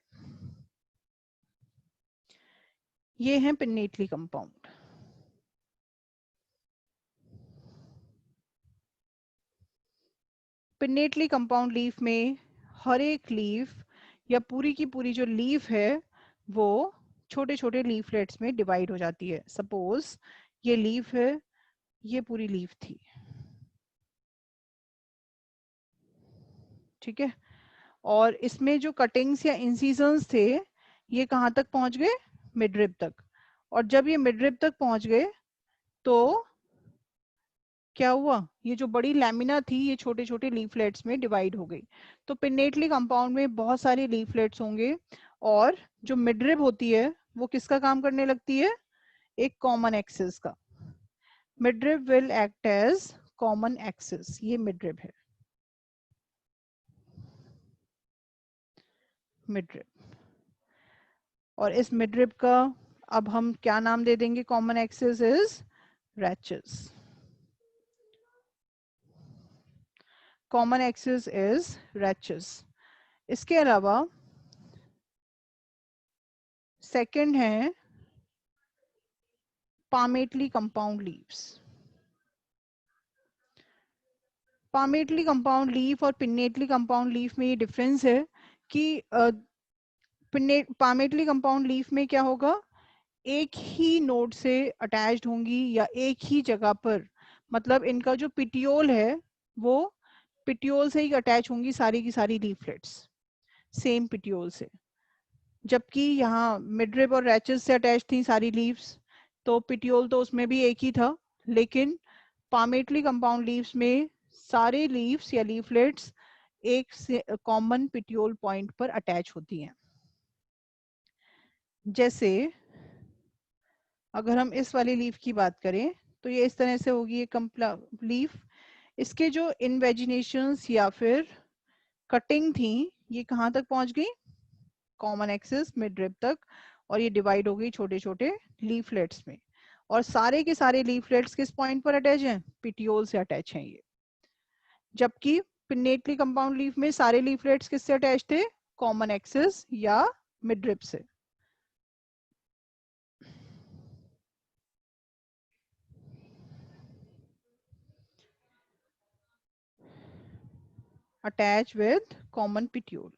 ये है pinnately compound. Pinnately compound leaf में हर एक लीफ या पूरी की पूरी जो लीफ है वो छोटे छोटे लीफलेट्स में डिवाइड हो जाती है। सपोज ये लीफ है, ये पूरी लीफ थी, ठीक है, और इसमें जो कटिंग्स या इंसिजन्स थे ये कहाँ तक पहुंच गए, मिडरिब तक। और जब ये मिडरिब तक पहुंच गए तो क्या हुआ, ये जो बड़ी लैमिना थी ये छोटे छोटे लीफलेट्स में डिवाइड हो गई। तो पिन्नेटली कंपाउंड में बहुत सारे लीफलेट्स होंगे, और जो मिडरिब होती है वो किसका काम करने लगती है, एक कॉमन एक्सिस का। Midrib will act as common axis, ये मिडरिब है। मिडरिब। और इस मिडरिब का अब हम क्या नाम दे देंगे? Common axis is rachis. Common axis is rachis. इसके अलावा सेकंड है palmately compound leaves। palmately compound leaf और pinnately compound leaf में ये डिफरेंस है कि palmately compound leaf में क्या होगा, एक ही नोड से अटैच्ड होंगी या एक ही जगह पर, मतलब इनका जो पिटियोल है वो पिटियोल से ही अटैच होंगी सारी की सारी लीफलेट्स, सेम पिटियोल से। जबकि यहाँ मिडरिब और रैचेस से अटैच थी सारी लीव्स, तो पिटियोल तो उसमें भी एक ही था, लेकिन palmately compound लीव्स में सारे लीव्स या लीफलेट्स एक से कॉमन पिटियोल पॉइंट पर अटैच होती हैं। जैसे अगर हम इस वाली लीफ की बात करें तो ये इस तरह से होगी एक लीफ। इसके जो इनवेजिनेशंस या फिर कटिंग थी ये कहाँ तक पहुंच गई? कॉमन एक्सिस मिडरिब तक, और ये डिवाइड हो गई छोटे छोटे लीफलेट्स में। और सारे के सारे लीफलेट्स किस पॉइंट पर अटैच हैं? पिटियोल से अटैच हैं ये। जबकि पिन्नेटली कंपाउंड लीफ में सारे लीफलेट्स किससे अटैच थे? कॉमन एक्सिस या मिडरिब से। Attach with common petiole.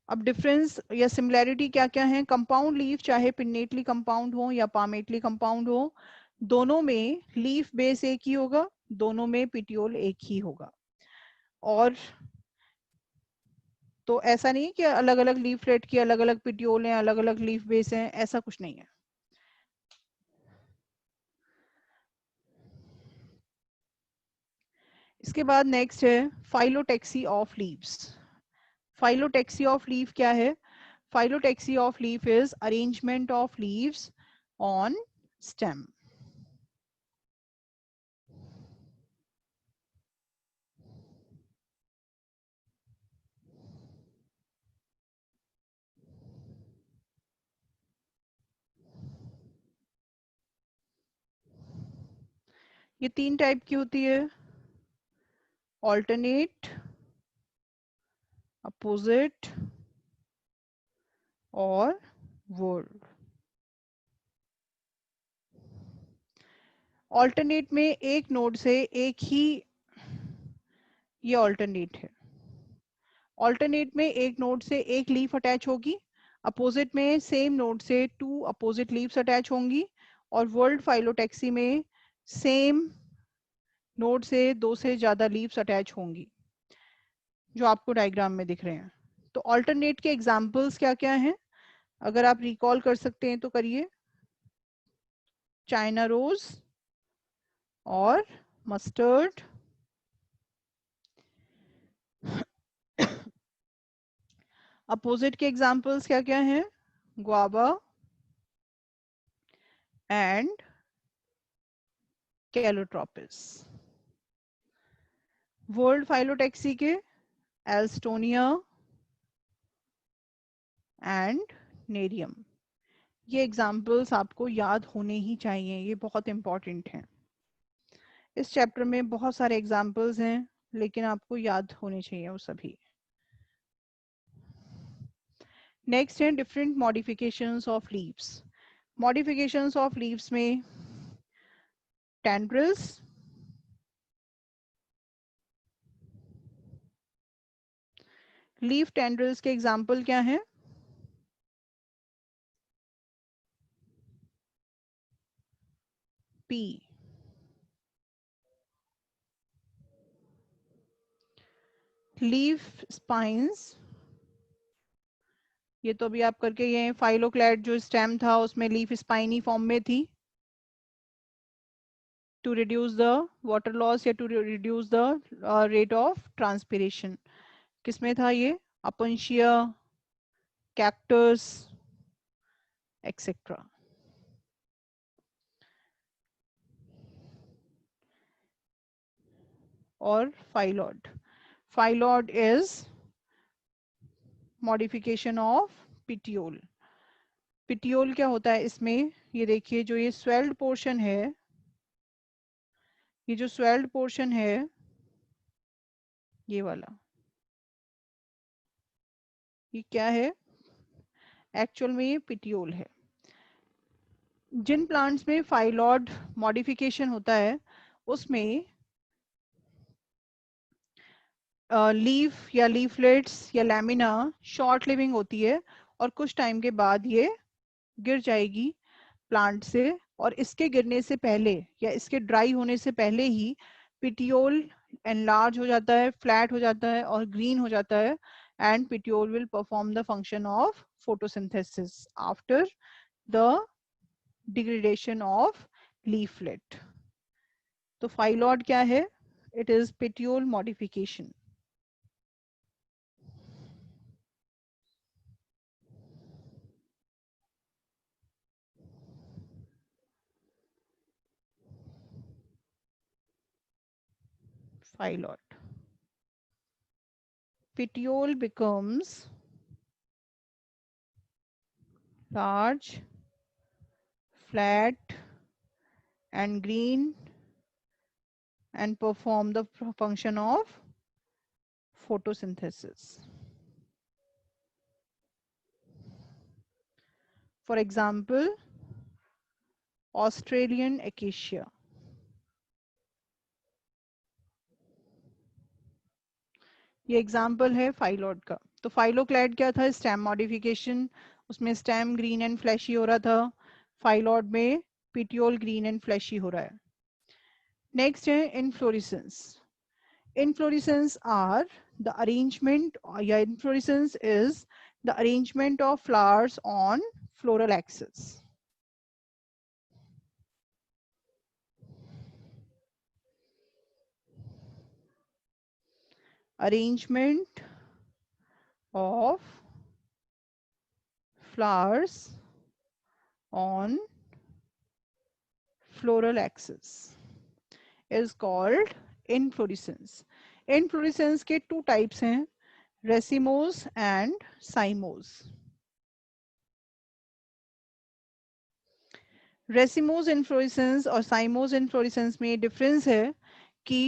अब डिफरेंस या सिमिलैरिटी क्या क्या है? कंपाउंड लीफ चाहे पिन्नेटली कंपाउंड हो या पामेटली कंपाउंड हो, दोनों में लीफ बेस एक ही होगा, दोनों में पिट्यूल एक ही होगा। और तो ऐसा नहीं कि अलग अलग लीफलेट की अलग अलग पिट्यूल हैं, अलग अलग लीफ बेस हैं, ऐसा कुछ नहीं है। इसके बाद नेक्स्ट है phyllotaxy of leaves. Phyllotaxy of leaf क्या है? Phyllotaxy of leaf is arrangement of leaves on stem. ये तीन टाइप की होती है, ऑल्टरनेट, अपोजिट और वर्ड। ऑल्टरनेट में एक नोड से एक ही, ये ऑल्टरनेट है। ऑल्टरनेट में एक नोड से एक लीफ अटैच होगी, अपोजिट में सेम नोड से टू अपोजिट लीव्स अटैच होंगी, और वर्ल्ड फाइलोटेक्सी में सेम नोड से दो से ज्यादा लीव्स अटैच होंगी, जो आपको डायग्राम में दिख रहे हैं। तो ऑल्टरनेट के एग्जांपल्स क्या क्या हैं? अगर आप रिकॉल कर सकते हैं तो करिए। चाइना रोज और मस्टर्ड, अपोजिट के एग्जांपल्स क्या क्या हैं? Guava and Calotropis. World phyllotaxy के एल्स्टोनिया एंड नेरियम। ये एग्जाम्पल्स आपको याद होने ही चाहिए, ये बहुत इंपॉर्टेंट हैं। इस चैप्टर में बहुत सारे एग्जाम्पल्स हैं, लेकिन आपको याद होने चाहिए वो सभी। नेक्स्ट है different modifications of leaves. Modifications of leaves में टेंड्रिल्स, लीफ टेंड्रिल्स के एग्जाम्पल क्या हैं? पी, लीफ स्पाइंस, ये तो अभी आप करके ये फाइलोक्लैड जो स्टेम था उसमें लीफ स्पाइनी फॉर्म में थी, to reduce the water loss या to reduce the rate of transpiration. किसमें था ये? Opuntia, cactus etcetera. और phyllode. Phyllode is modification of petiole. Petiole क्या होता है इसमें, ये देखिए जो ये स्वेल्ड पोर्शन है, ये जो स्वेल्ड पोर्शन है ये वाला, ये क्या है, एक्चुअल में ये पिटियोल है. जिन प्लांट्स में फाइलॉड मॉडिफिकेशन होता है उसमें लीफ या लीफलेट्स या लैमिना शॉर्ट लिविंग होती है और कुछ टाइम के बाद ये गिर जाएगी प्लांट से, और इसके गिरने से पहले या इसके ड्राई होने से पहले ही पिटियोल एनलार्ज हो जाता है, फ्लैट हो जाता है और ग्रीन हो जाता है, and petiole will perform the function of photosynthesis after the degradation of leaflet. तो फाइलॉड क्या है, it is petiole modification. Phylloid. Petiole becomes large, flat and green and perform the function of photosynthesis. For example, Australian acacia. ये example है फाइलॉड का. तो phylloclade क्या था, stem modification, उसमें स्टेम ग्रीन एंड फ्लैशी हो रहा था, फाइलॉड में पिटियोल ग्रीन एंड फ्लैशी हो रहा है. नेक्स्ट है inflorescence. Inflorescence are the arrangement, yeah, inflorescence is the arrangement of flowers on floral axis. Arrangement of flowers on floral axis is called inflorescence. Inflorescence के two types हैं, racemose and cymose. Racemose inflorescence और cymose inflorescence में difference है कि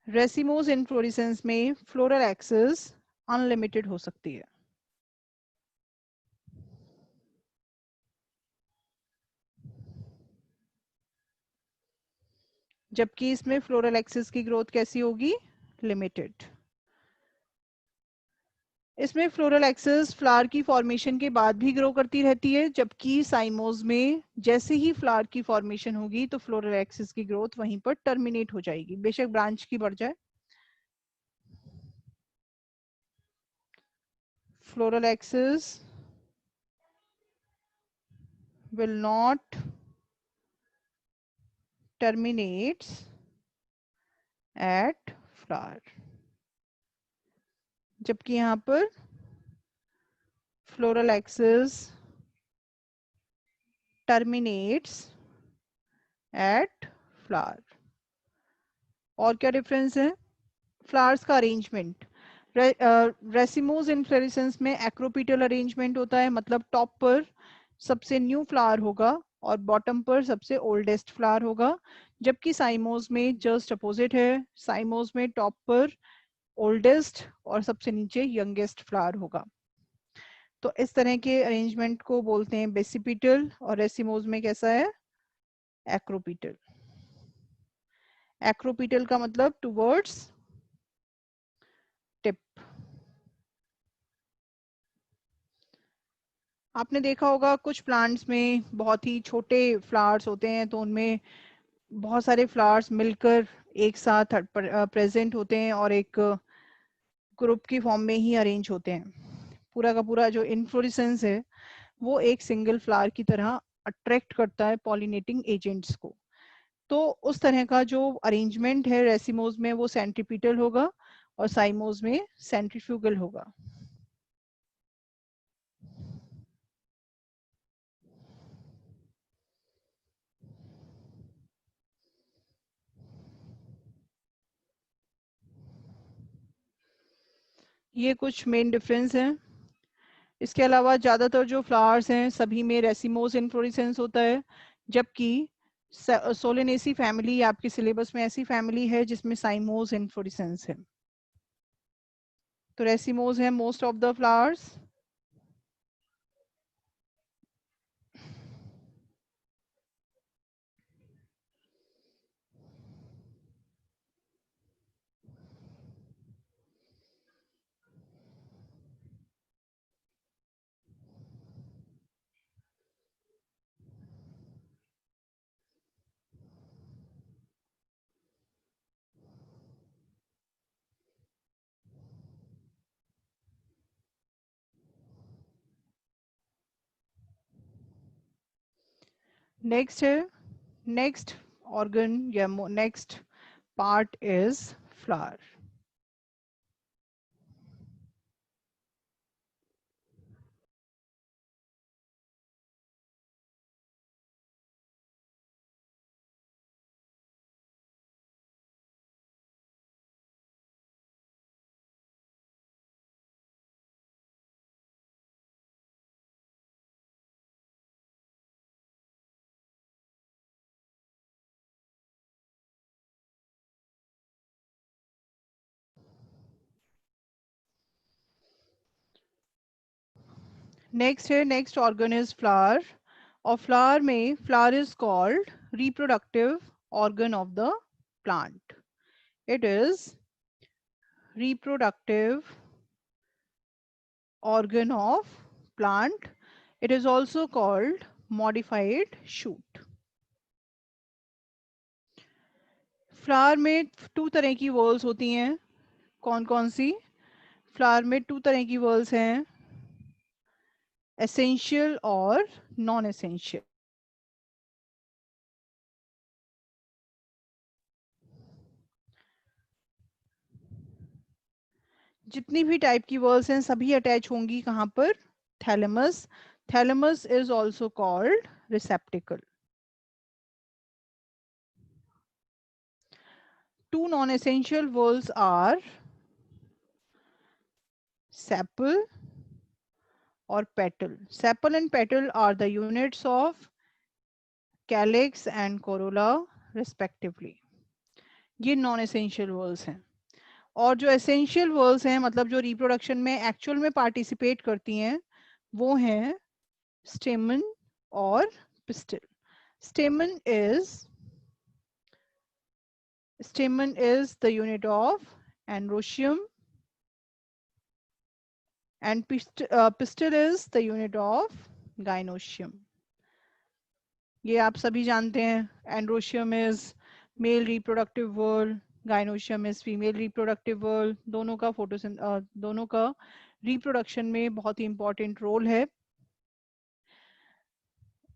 racemose inflorescence में floral axis unlimited हो सकती है, जबकि इसमें फ्लोरल एक्सिस की ग्रोथ कैसी होगी, लिमिटेड. इसमें फ्लोरल एक्सिस फ्लावर की फॉर्मेशन के बाद भी ग्रो करती रहती है, जबकि साइमोज में जैसे ही फ्लावर की फॉर्मेशन होगी तो फ्लोरल एक्सिस की ग्रोथ वहीं पर टर्मिनेट हो जाएगी, बेशक ब्रांच की बढ़ जाए. Floral axis will not terminates at flower, जबकि यहाँ पर floral axis terminates at flower. और क्या डिफरेंस है, फ्लावर्स का अरेंजमेंट. रेसिमोज इन्फ्लोरेसेंस में एक्रोपीटल अरेंजमेंट होता है, मतलब टॉप पर सबसे न्यू फ्लावर होगा और बॉटम पर सबसे ओल्डेस्ट फ्लावर होगा, जबकि साइमोज में जस्ट अपोजिट है, साइमोज में टॉप पर ओल्डेस्ट और सबसे नीचे यंगेस्ट फ्लावर होगा. तो इस तरह के अरेंजमेंट को बोलते हैं बेसिपिटल, और रेसिमोज में कैसा है, एक्रोपीटल. एक्रोपीटल का मतलब टुवर्ड्स टिप. आपने देखा होगा कुछ प्लांट्स में बहुत ही छोटे फ्लावर्स होते हैं, तो उनमें बहुत सारे फ्लावर्स मिलकर एक साथ प्रेजेंट होते हैं और एक ग्रुप की फॉर्म में ही अरेंज होते हैं. पूरा का पूरा जो इन्फ्लोरेसेंस है वो एक सिंगल फ्लावर की तरह अट्रैक्ट करता है पॉलिनेटिंग एजेंट्स को. तो उस तरह का जो अरेंजमेंट है रेसिमोज में वो सेंट्रीपिटल होगा और साइमोज में सेंट्रीफ्यूगल होगा. ये कुछ मेन डिफरेंस हैं। इसके अलावा ज़्यादातर जो फ्लावर्स हैं सभी में रेसिमोस इन्फ्लोरेसेंस होता है, जबकि सोलेनेसी फैमिली आपके सिलेबस में ऐसी फैमिली है जिसमें साइमोस इन्फ्लोरेसेंस है। तो रेसिमोस है most of the flowers. Next है, नेक्स्ट ऑर्गन या next part is flower. Next है, नेक्स्ट ऑर्गन इज फ्लावर। और फ्लावर में flower is called reproductive organ of the plant. It is reproductive organ of plant. It is also called modified shoot. Flower में to तरह की walls होती हैं। कौन कौन सी? फ्लावर में टू तरह की वॉल्स हैं, एसेंशियल और नॉन एसेंशियल। जितनी भी टाइप की वॉल्स हैं सभी अटैच होंगी कहाँ पर? Thalamus. Thalamus is also called receptacle. Two non essential whorls are sepal or petal. Sepal and petal are the units of calyx and corolla respectively. ये नॉन एसेंशियल वर्ल्स हैं। और जो एसेंशियल वर्ल्स हैं, मतलब जो रिप्रोडक्शन में actual में participate करती हैं, वो हैं स्टेमन और pistol. स्टेमन is the unit of androecium and pistil is the unit of gynoecium. ये आप सभी जानते हैं। Androecium is male reproductive whorl, gynoecium is female reproductive whorl. दोनों का रिप्रोडक्शन में बहुत ही इंपॉर्टेंट रोल है।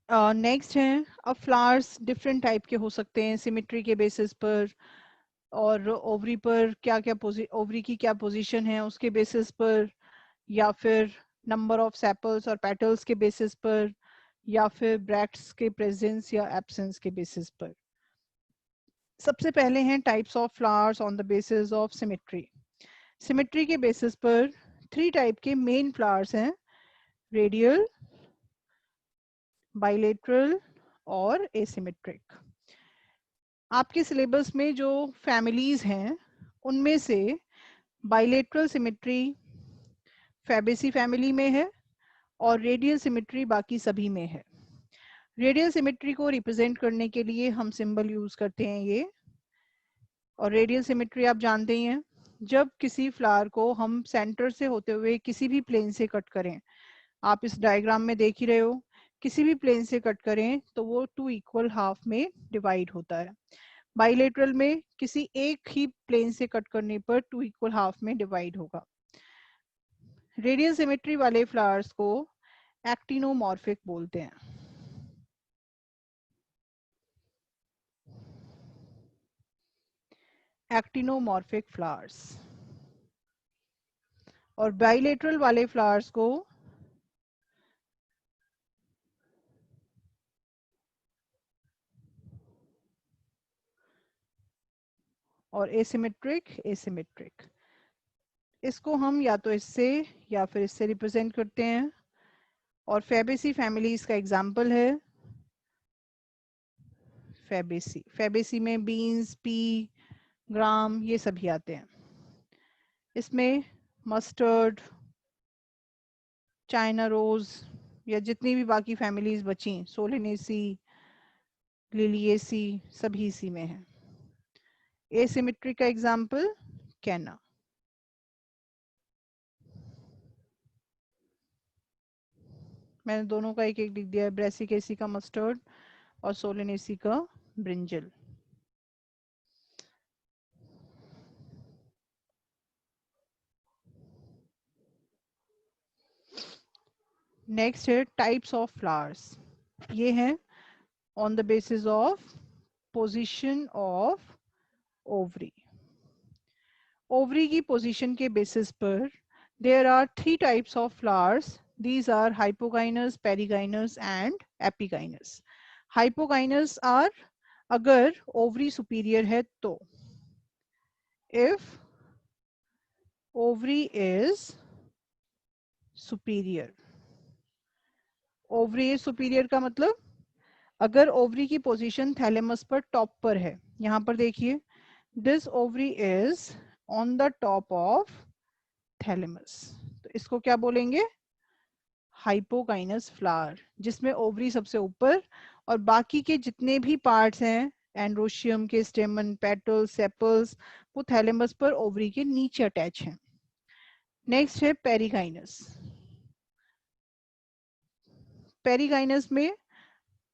नेक्स्ट है, अब फ्लावर्स डिफरेंट टाइप के हो सकते हैं सिमेट्री के बेसिस पर, और ओवरी पर क्या क्या ओवरी की क्या पोजीशन है उसके बेसिस पर, या फिर नंबर ऑफ सेपल्स और पेटल्स के बेसिस पर, या फिर ब्रैक्ट्स के प्रेजेंस या एब्सेंस के बेसिस पर। सबसे पहले हैं types of flowers on the basis of symmetry. Symmetry के बेसिस पर थ्री टाइप के मेन फ्लावर्स हैं, रेडियल, बाइलेटरल और एसिमेट्रिक। आपके सिलेबस में जो फैमिलीज हैं उनमें से बाइलेटरल सिमेट्री फैबेसी फैमिली में है और रेडियल सिमेट्री बाकी सभी में है। रेडियल सिमेट्री को रिप्रेजेंट करने के लिए हम सिंबल यूज करते हैं ये। और रेडियल सिमेट्री आप जानते ही हैं, जब किसी फ्लावर को हम सेंटर से होते हुए किसी भी प्लेन से कट करें, आप इस डायग्राम में देख ही रहे हो, किसी भी प्लेन से कट करें तो वो टू इक्वल हाफ में डिवाइड होता है। बाइलेटरल में किसी एक ही प्लेन से कट करने पर टू इक्वल हाफ में डिवाइड होगा। रेडियल सिमेट्री वाले फ्लावर्स को एक्टिनोमॉर्फिक बोलते हैं। Actinomorphic flowers. और बाइलेटरल वाले फ्लावर्स को और एसिमेट्रिक। इसको हम या तो इससे या फिर इससे रिप्रेजेंट करते हैं, और फैबेसी फैमिलीज का एग्जाम्पल है फैबेसी। फैबेसी में बीन्स, पी, ग्राम ये सभी आते हैं। इसमें मस्टर्ड, चाइना रोज या जितनी भी बाकी फैमिलीज बची, सोलेनेसी, लिलिएसी, सभी इसी में है। एसिमेट्री का एग्जाम्पल कैना। मैंने दोनों का एक एक लिख दिया है, ब्रेसिकेसी का मस्टर्ड और सोलेनेसी का ब्रिंजल। नेक्स्ट है टाइप्स ऑफ फ्लावर्स। ये है on the basis of position of ovary. Ovary की पोजीशन के बेसिस पर there are 3 types of flowers. These are hypogynous, perigynous and epigynous. Hypogynous are अगर ओवरी सुपीरियर है तो, if ovary is superior. Ovary is superior का मतलब अगर ovary की पोजीशन थैलेमस पर टॉप पर है, यहाँ पर देखिए, this ovary is on the top of thalamus, तो इसको क्या बोलेंगे, हाइपोगाइनस फ्लावर, जिसमें ओवरी सबसे ऊपर और बाकी के जितने भी पार्ट्स हैं, एंड्रोशियम के स्टेमन, पेटल्स, सेपल्स, वो थैलेमस पर ओवरी के नीचे अटैच हैं। नेक्स्ट है पेरिगाइनस। पेरिगाइनस में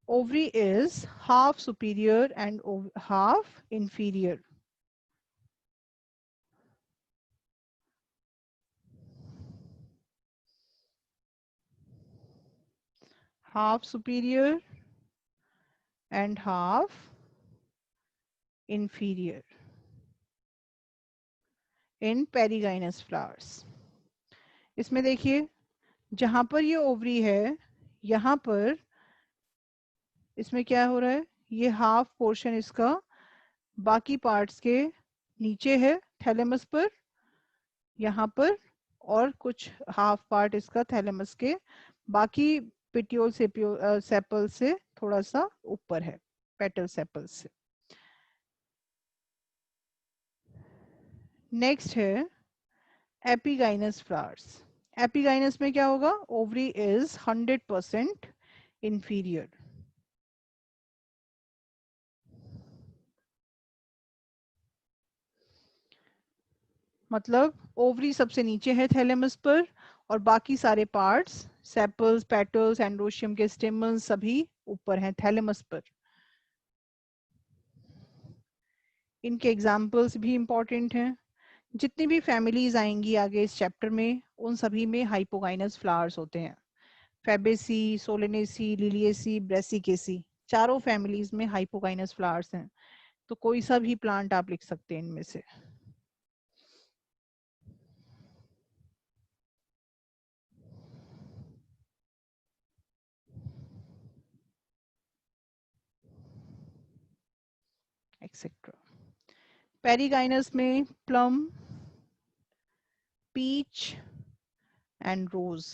ovary is half superior and half inferior. Half superior and half inferior in perigynous flowers. इसमें देखिए, जहां पर ये ओवरी है, यहाँ पर इसमें क्या हो रहा है, ये हाफ पोर्शन इसका बाकी पार्ट्स के नीचे है थैलेमस पर, यहाँ पर, और कुछ हाफ पार्ट इसका थैलेमस के बाकी पिट्यूल सेपल से थोड़ा सा ऊपर है, पेटल सेपल से। नेक्स्ट है एपिगाइनस फ्लावर्स। एपिगाइनस में क्या होगा, ओवरी इज 100% इंफीरियर, मतलब ओवरी सबसे नीचे है थैलेमस पर और बाकी सारे पार्ट्स, सेपल्स, पेटल्स, एंड्रोशियम के स्टेमन्स सभी ऊपर हैं थैलेमस पर। इनके एग्जाम्पल्स भी इंपॉर्टेंट हैं। जितनी भी फैमिलीज आएंगी आगे इस चैप्टर में, उन सभी में हाइपोगाइनस फ्लावर्स होते हैं। फैबेसी, सोलेनेसी, लिलिएसी, ब्रेसिकेसी, चारों फैमिलीज में हाइपोगाइनस फ्लावर्स हैं। तो कोई सा भी प्लांट आप लिख सकते हैं इनमें से। एक्सेट्रा। पेरिगाइनस में plum, peach and rose.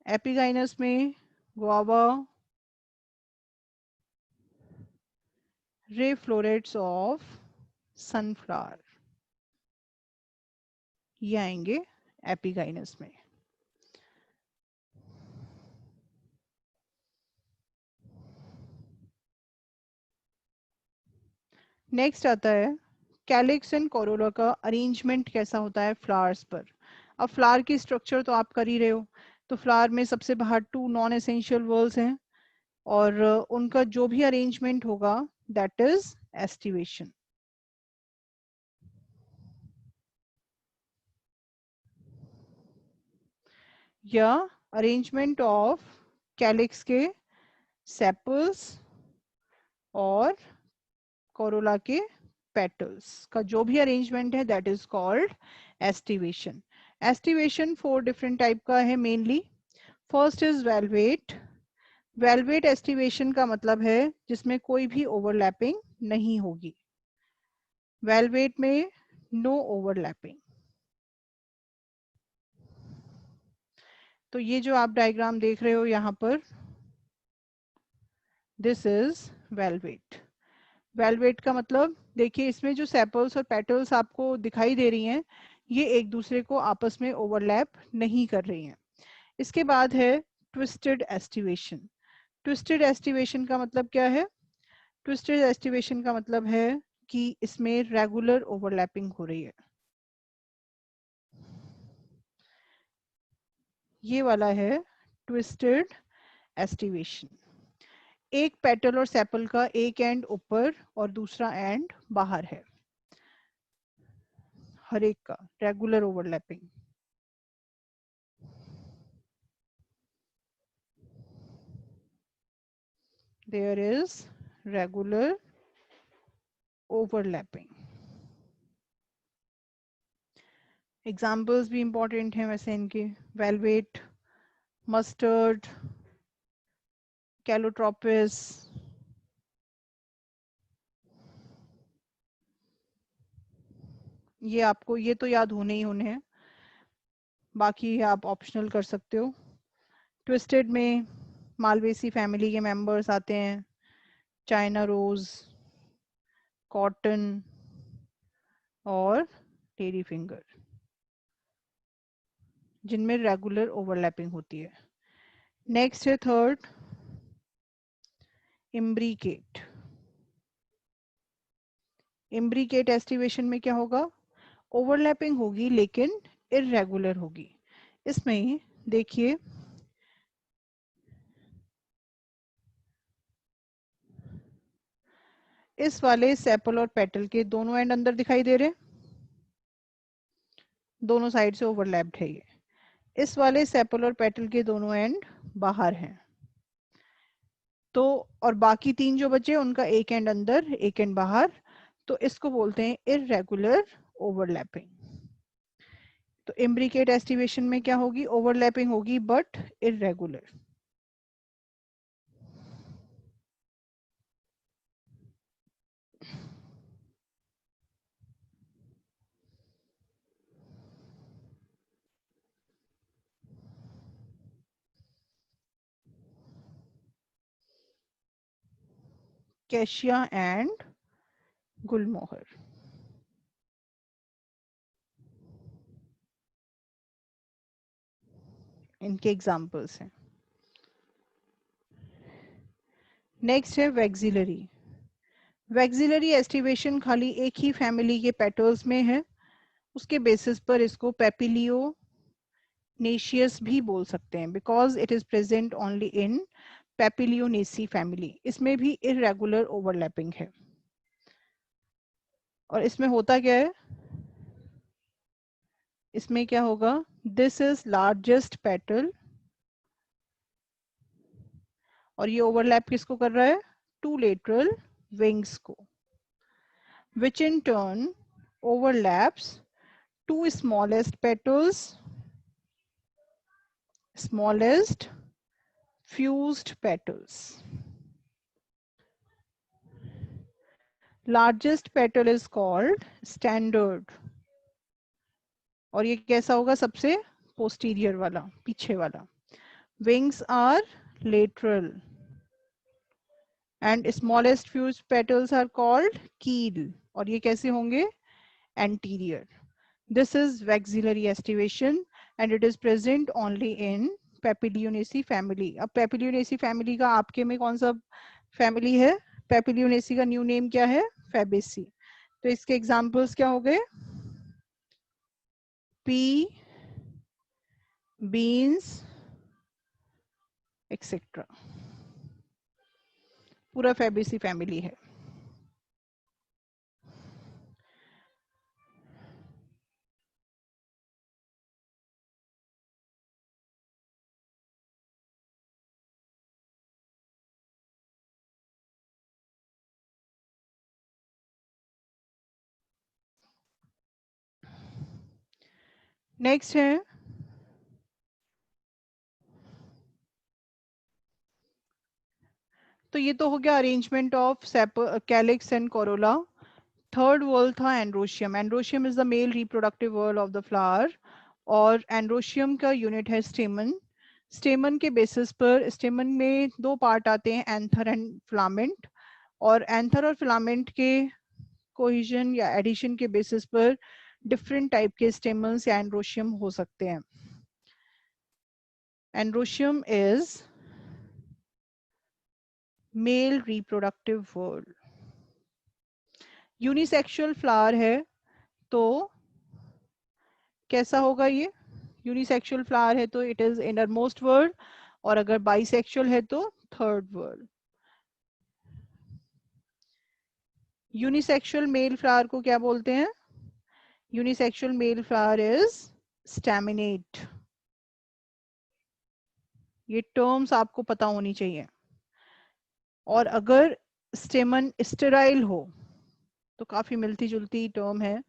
Epigynous में guava, ray florets of sunflower, ये आएंगे एपिगाइनस में। नेक्स्ट आता है कैलिक्स एंड कोरोला का अरेंजमेंट कैसा होता है फ्लावर्स पर। अब फ्लावर की स्ट्रक्चर तो आप कर ही रहे हो, तो फ्लावर में सबसे बाहर 2 नॉन एसेंशियल वर्ल्स हैं और उनका जो भी अरेंजमेंट होगा दैट इज एस्टिवेशन। या अरेंजमेंट ऑफ कैलिक्स के सेपल्स और कोरोला के पेटल्स का जो भी अरेंजमेंट है that is called aestivation. Aestivation 4 different type का है mainly. First is velvet. Velvet aestivation का मतलब है जिसमें कोई भी ओवरलैपिंग नहीं होगी। वेलवेट में नो ओवरलैपिंग। तो ये जो आप डायग्राम देख रहे हो यहाँ पर, दिस इज वेलवेट। वेलवेट का मतलब देखिए, इसमें जो सेपल्स और पेटल्स आपको दिखाई दे रही हैं, ये एक दूसरे को आपस में ओवरलैप नहीं कर रही हैं। इसके बाद है ट्विस्टेड एस्टिवेशन। ट्विस्टेड एस्टिवेशन का मतलब क्या है? ट्विस्टेड एस्टिवेशन का मतलब है कि इसमें रेगुलर ओवरलैपिंग हो रही है। ये वाला है ट्विस्टेड एस्टिवेशन। एक पेटल और सेपल का एक एंड ऊपर और दूसरा एंड बाहर है, हर एक का regular overlapping. There is regular overlapping. Examples भी इंपॉर्टेंट हैं वैसे इनके, वेलवेट, मस्टर्ड, कैलोट्रोपिस। ये आपको, ये तो याद होने ही होने हैं, बाकी आप ऑप्शनल कर सकते हो। ट्विस्टेड में मालवेसी फैमिली के मेंबर्स आते हैं, चाइना रोज, कॉटन और लेडी फिंगर, जिनमें रेगुलर ओवरलैपिंग होती है। नेक्स्ट है थर्ड, इम्ब्रिकेट। इम्ब्रिकेट एस्टिवेशन में क्या होगा? ओवरलैपिंग होगी लेकिन इररेगुलर होगी। इसमें देखिए, इस वाले सेपल और पेटल के दोनों एंड अंदर दिखाई दे रहे हैं, दोनों साइड से ओवरलैप्ड है ये। इस वाले सेपल और पेटल के दोनों एंड बाहर हैं, तो और बाकी तीन जो बचे उनका एक एंड अंदर एक एंड बाहर, तो इसको बोलते हैं इररेगुलर ओवरलैपिंग। तो इम्ब्रिकेट एस्टिवेशन में क्या होगी? ओवरलैपिंग होगी बट इररेगुलर। कैशिया एंड गुलमोहर, इनके एग्जाम्पल्स हैं। नेक्स्ट है वैक्सिलरी। वैक्सिलरी एस्टिवेशन खाली एक ही फैमिली के पेटल्स में है, उसके बेसिस पर इसको पेपिलियोनेशियस भी बोल सकते हैं, because it is present only in Papilionaceae family. इसमें भी इररेगुलर ओवरलैपिंग है। और इसमें होता क्या है? इसमें क्या होगा? दिस इज लार्जेस्ट पेटल, और ये ओवरलैप किसको कर रहा है? टू लेटरल विंग्स को, which in turn overlaps two smallest fused petals. Largest petal is called standard, और ये कैसा होगा? सबसे पोस्टीरियर वाला, पीछे वाला। Wings are lateral and smallest fused petals are called keel, और ये कैसे होंगे? Anterior. This is vexillary estivation and it is present only in Papilionaceae family. अब Papilionaceae family का आपके में कौन सा फैमिली है? Papilionaceae का न्यू नेम क्या है? Fabaceae. तो इसके एग्जाम्पल्स क्या हो गए? पी, बीन्स एक्सेट्रा, पूरा Fabaceae फैमिली है। नेक्स्ट है तो ये तो हो गया arrangement of calyx and corolla. Third whorl था androecium. Androecium is the male reproductive whorl of the flower. और एंड्रोशियम का यूनिट है स्टेमन. स्टेमन के बेसिस पर स्टेमन में दो पार्ट आते हैं, एंथर एंड फिलामेंट. और एंथर और फिलामेंट के कोहिजन या एडिशन के बेसिस पर डिफरेंट टाइप के स्टेमन्स या एंड्रोशियम हो सकते हैं. Androecium is male reproductive whorl. Unisexual flower है तो कैसा होगा ये? यूनिसेक्सुअल फ्लावर है तो इट इज इनरमोस्ट वर्ड, और अगर बाइसेक्सुअल है तो third word. Unisexual male flower को क्या बोलते हैं? Unisexual male flower is staminate. ये टर्म्स आपको पता होनी चाहिए. और अगर स्टेमन स्टेराइल हो तो काफी मिलती जुलती टर्म है.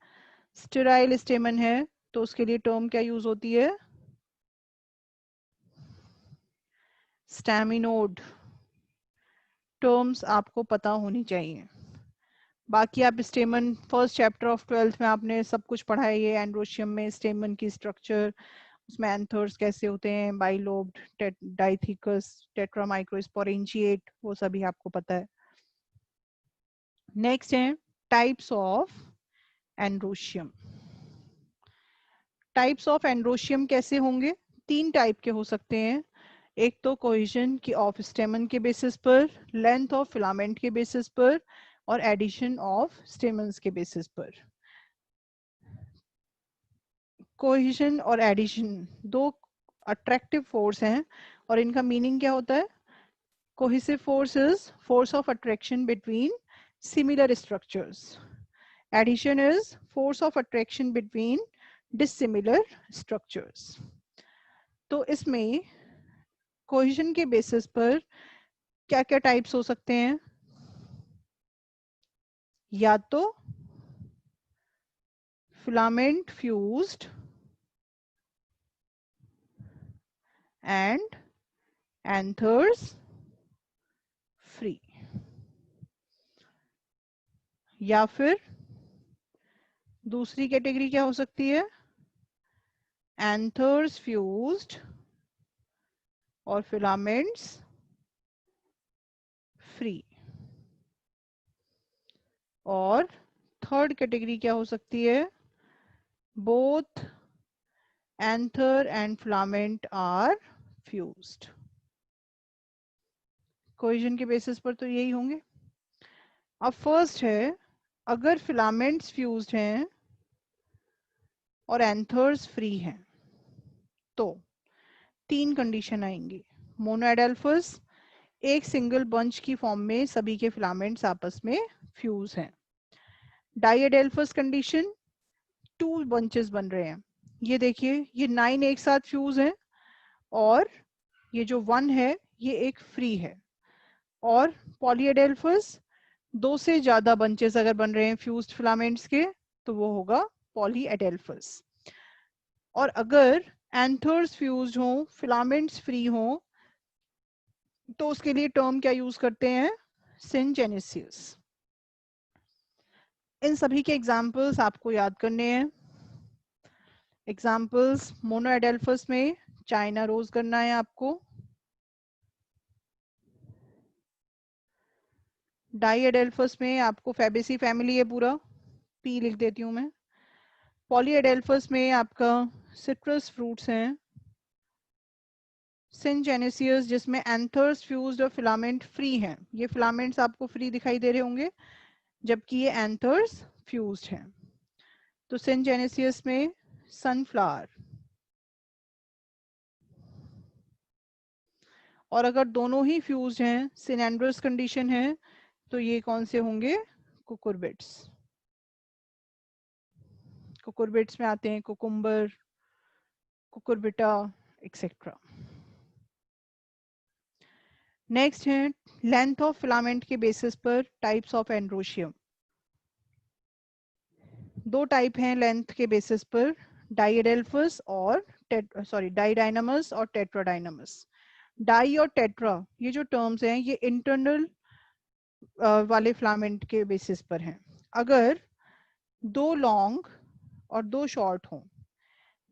स्टेराइल स्टेमन है तो उसके लिए टर्म क्या यूज होती है? स्टैमिनोड. टर्म्स आपको पता होनी चाहिए. बाकी आप स्टेमन फर्स्ट चैप्टर ऑफ 12th में आपने सब कुछ पढ़ा है. ये एंड्रोशियम में स्टेमन की स्ट्रक्चर, उसमें एंथर्स कैसे होते हैं, बाइलोब्ड, डाइथिकस, टेट्रा माइक्रोस्पोरेंजिएट, वो सभी आपको पता है. नेक्स्ट है types of androecium. Types of androecium कैसे होंगे? तीन टाइप के हो सकते हैं. एक तो कोहेजन की ऑफ स्टेमन के बेसिस पर, लेंथ ऑफ फिलामेंट के बेसिस पर, और एडिशन ऑफ स्टेमन्स के बेसिस पर. कोहेजन और एडिशन दो अट्रैक्टिव फोर्स हैं, और इनका मीनिंग क्या होता है? Cohesive force is force of attraction between similar structures. Adhesion is force of attraction between dissimilar structures. तो इसमें कोहेजन के बेसिस पर क्या क्या टाइप्स हो सकते हैं? या तो filament fused and anthers free, या फिर दूसरी कैटेगरी क्या हो सकती है? एंथर्स फ्यूज्ड और फिलामेंट्स फ्री. और थर्ड कैटेगरी क्या हो सकती है? Both anther and filament are fused. Cohesion के बेसिस पर तो यही होंगे. अब फर्स्ट है, अगर फिलामेंट्स फ्यूज्ड हैं और एंथर्स फ्री हैं तो तीन कंडीशन आएंगी. मोनोएडेल्फस, एक सिंगल बंच की फॉर्म में सभी के फिलामेंट्स आपस में फ्यूज हैं. डाइएडेल्फस कंडीशन, टू बंचेस बन रहे हैं. ये देखिए, ये 9 एक साथ फ्यूज हैं, और ये जो 1 है ये एक फ्री है. और पॉलीएडेल्फस, दो से ज्यादा बंचेस अगर बन रहे हैं फ्यूज्ड फिलामेंट्स के तो वो होगा पॉलीएडेल्फस. और अगर एंथर्स फ्यूज्ड हो, फिलामेंट्स फ्री हो, तो उसके लिए टर्म क्या यूज करते हैं? सिनजेनेसिस. इन सभी के एग्जाम्पल्स आपको याद करने हैं. एग्जाम्पल्स, मोनोएडेल्फस में चाइना रोज करना है आपको. डाइएडेल्फस में आपको फैबेसी फैमिली है पूरा, पी लिख देती हूँ मैं. पॉलीएडेल्फस में आपका सिट्रस फ्रूट्स हैं. सिनजेनेसियस जिसमें एंथर्स फ्यूज्ड और फिलामेंट फ्री हैं. ये फिलामेंट्स आपको फ्री दिखाई दे रहे होंगे, जबकि ये एंथर्स फ्यूज्ड हैं. तो सिनजेनेसियस में सनफ्लावर. और अगर दोनों ही फ्यूज्ड हैं, सिनेंड्रस कंडीशन है, तो ये कौन से होंगे? कुकुरबिट्स. कुकुरबिट्स में आते हैं कुकुम्बर, कुकुरबिटा, एक्सेट्रा. नेक्स्ट है लेंथ ऑफ फिलामेंट के बेसिस पर टाइप्स ऑफ एंड्रोशियम. दो टाइप हैं लेंथ के बेसिस पर, डाइएडेल्फस और डाइडाइनमस और टेट्राडाइनमस. डाई और टेट्रा ये जो टर्म्स हैं ये इंटरनल वाले फिलामेंट के बेसिस पर हैं. अगर दो लॉन्ग और दो शॉर्ट हों,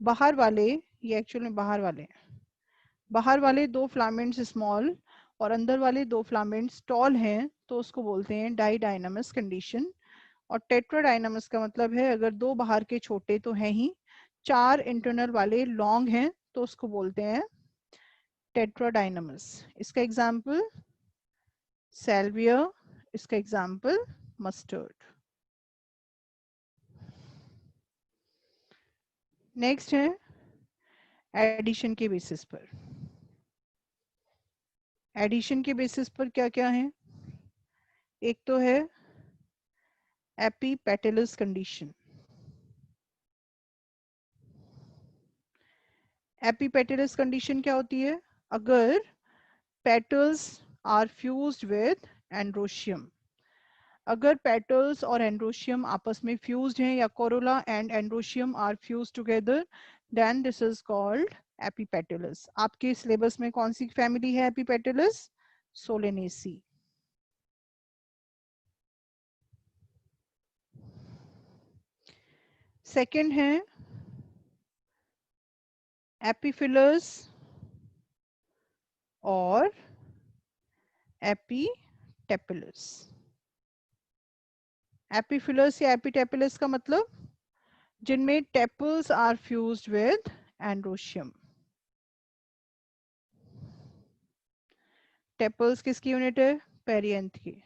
बाहर वाले, ये एक्चुअली बाहर वाले दो फिलामेंट्स स्मॉल और अंदर वाले दो फिलामेंट्स टॉल हैं, तो उसको बोलते हैं डाइडायनामस कंडीशन। और टेट्राडायनामस का मतलब है अगर दो बाहर के छोटे तो हैं ही, चार इंटरनल वाले लॉन्ग हैं, तो उसको बोलते हैं टेट्राडायनामस। इसका एग्जाम्पल सैल्विया, इसका एग्जाम्पल मस्टर्ड। नेक्स्ट है एडिशन के बेसिस पर। एडिशन के बेसिस पर क्या क्या है? एक तो है एपीपेटलस कंडीशन। एपीपेटलस कंडीशन क्या होती है? अगर petals are fused with androecium, अगर पेटल्स और एंड्रोशियम आपस में फ्यूज्ड हैं या corolla and androecium are fused together, then this is called epipetalous. आपके सिलेबस में कौन सी फैमिली है एपीपेटलस? सोलेनेसी। सेकंड है एपीफिलस और एपीटेपलस। एपीफिलस या एपीटेपलस का मतलब जिनमें tepals are fused with androecium. Tepals किसकी यूनिट है? पेरियंथ की।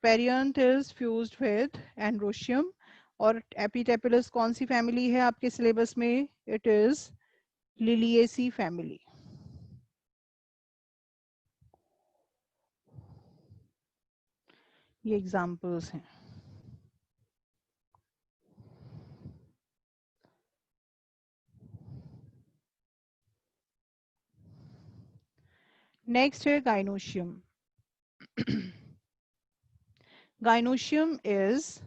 Perianth is fused with androecium. और एपीटेपलस कौन सी फैमिली है आपके सिलेबस में? It is Liliaceae family. ये एग्जांपल्स हैं। नेक्स्ट है gynoecium. Gynoecium is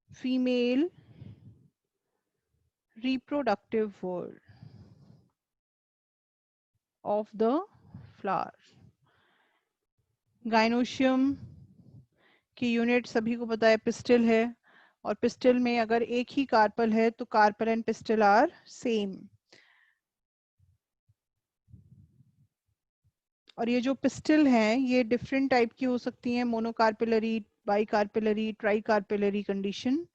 female reproductive word of the flower। Gynoecium की यूनिट सभी को पता है, पिस्टिल है। और पिस्टिल में अगर एक ही कार्पल है तो carpel and pistil are same. और ये जो पिस्टिल हैं ये डिफरेंट टाइप की हो सकती हैं, मोनोकार्पिलरी, बाइकार्पिलरी, ट्राइकार्पिलरी कंडीशन।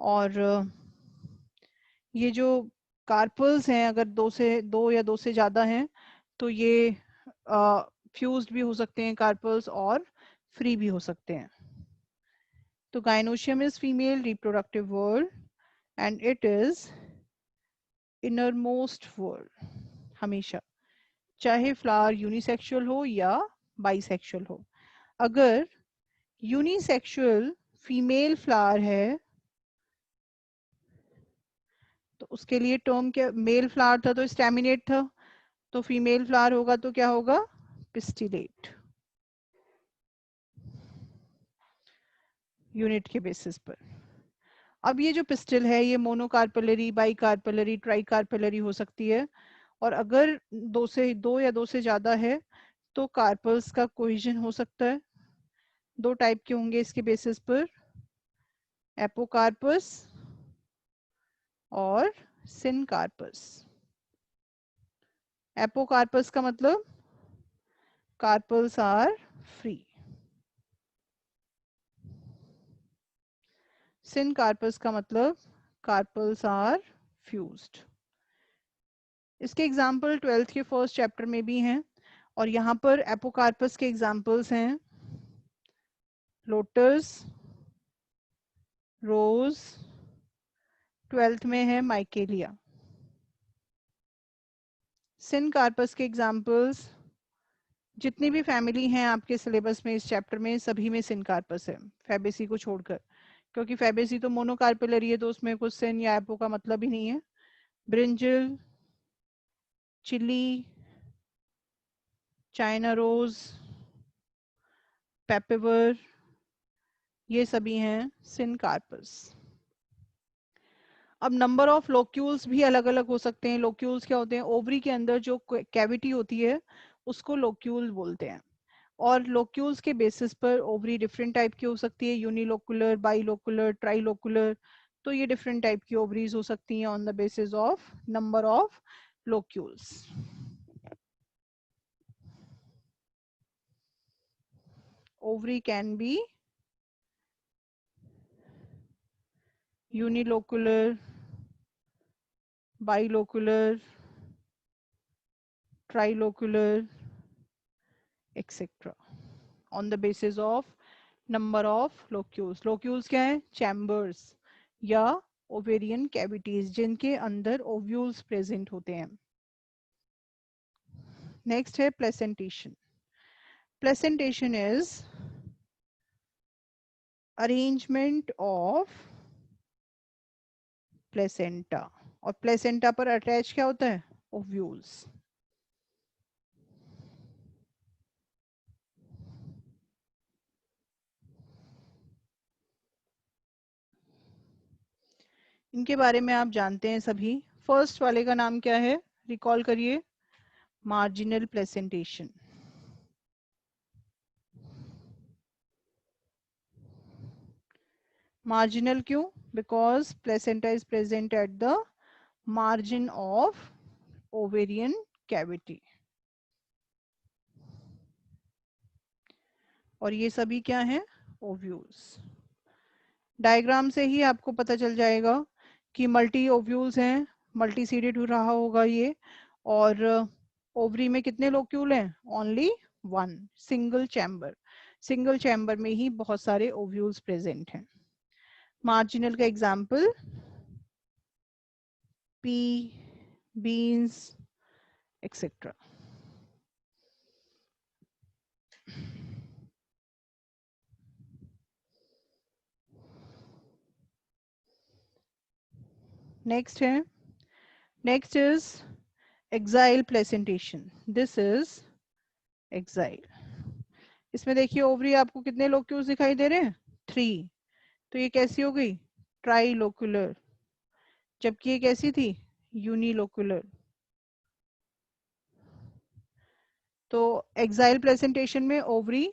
और ये जो कार्पल्स हैं अगर दो या दो से ज्यादा हैं तो ये फ्यूज्ड भी हो सकते हैं कार्पल्स और फ्री भी हो सकते हैं। तो gynoecium is female reproductive word and it is innermost word हमेशा, चाहे फ्लावर यूनिसेक्सुअल हो या बाइसेक्सुअल हो। अगर यूनिसेक्सुअल फीमेल फ्लावर है तो उसके लिए टर्म क्या? मेल फ्लावर था तो स्टेमिनेट था, तो फीमेल फ्लावर होगा तो क्या होगा? पिस्टिलेट। यूनिट के बेसिस पर। अब ये जो पिस्टिल है ये मोनोकार्पलरी, बाइकार्पलरी, ट्राइकार्पलरी हो सकती है। और अगर दो या दो से ज्यादा है तो कार्पल्स का कोहेजन हो सकता है। दो टाइप के होंगे इसके बेसिस पर, एपोकार्पस और सिनकार्पस। एपोकार्पस का मतलब कार्पल्स आर फ्री, सिनकार्पस का मतलब कार्पल्स आर फ्यूज्ड। इसके एग्जाम्पल 12th के फर्स्ट चैप्टर में भी हैं। और यहाँ पर एपोकार्पस के एग्जाम्पल्स हैं लोटस, रोज, 12th में है माइकेलिया। सिनकार्पस के एग्जाम्पल्स जितनी भी फैमिली हैं आपके सिलेबस में इस चैप्टर में सभी में सिनकार्पस है, फैबेसी को छोड़कर, क्योंकि फैबेसी तो मोनोकार्पिलरी है तो उसमें कुछ सिन या एपो का मतलब ही नहीं है। Brinjal, chilli, China rose, papaver, ये सभी हैं सिनकार्पस। अब नंबर ऑफ लोक्यूल्स भी अलग अलग हो सकते हैं। लोक्यूल्स क्या होते हैं? ओवरी के अंदर जो कैविटी होती है उसको लोक्यूल बोलते हैं। और लोक्यूल्स के बेसिस पर ओवरी डिफरेंट टाइप की हो सकती है, यूनिलोकुलर, बाइलोकुलर, ट्राइलोकुलर। तो ये डिफरेंट टाइप की ओवरीज हो सकती हैं on the basis of number of locules. ovary can be unilocular, bilocular, trilocular, etc. on the basis of number of locules. locules क्या है? chambers या ovarian cavities जिनके अंदर ovules present होते हैं. Next है placentation. Placentation is arrangement of placenta. और placenta पर attach क्या होता है? ovules. इनके बारे में आप जानते हैं सभी. फर्स्ट वाले का नाम क्या है? रिकॉल करिए. Marginal placentation. मार्जिनल क्यों? Because placenta is present at the margin of ovarian cavity. और ये सभी क्या हैं? ओव्यूल्स. डायग्राम से ही आपको पता चल जाएगा कि मल्टी ओव्यूल्स हैं, मल्टी सीडेड हो रहा होगा ये. और ओवरी में कितने लोक्यूल हैं? Only one. Single chamber. Single chamber में ही बहुत सारे ओव्यूल्स प्रेजेंट हैं. मार्जिनल का example pea, beans etcetera. Next है, next is axile placentation. This is axile. इसमें देखिए ओवरी आपको कितने लोक्यूल्स दिखाई दे रहे हैं? 3. तो ये कैसी हो गई? ट्राइलोकुलर. जबकि ये कैसी थी? यूनिलोकुलर. तो एक्साइल प्रेजेंटेशन में ओवरी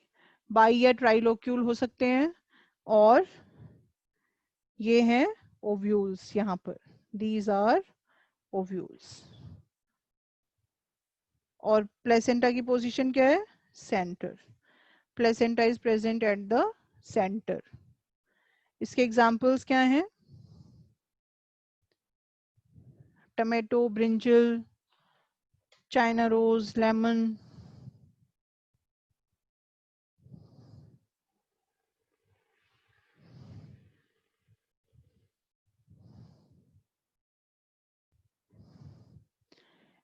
बाई या ट्राइलोक्यूल हो सकते हैं. और ये हैं ओव्यूल्स. यहाँ पर दीज आर ओव्यूल्स. और प्लेसेंटा की पोजीशन क्या है? Centre. Placenta is present at the centre. इसके एग्जाम्पल्स क्या हैं? Tomato, brinjal, China rose, lemon.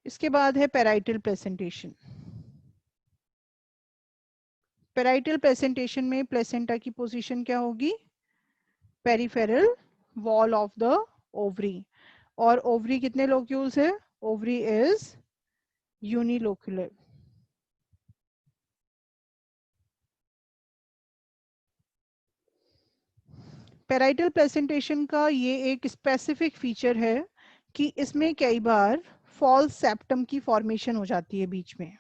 इसके बाद है पेराइटल प्रेजेंटेशन. पेराइटल प्रेजेंटेशन में प्लेसेंटा की पोजीशन क्या होगी? Peripheral wall of the ovary. और ओवरी कितने लोक्यूल्स है? Ovary is unilocular. Parietal presentation का ये एक स्पेसिफिक फीचर है कि इसमें कई बार फॉल्स सेप्टम की फॉर्मेशन हो जाती है बीच में.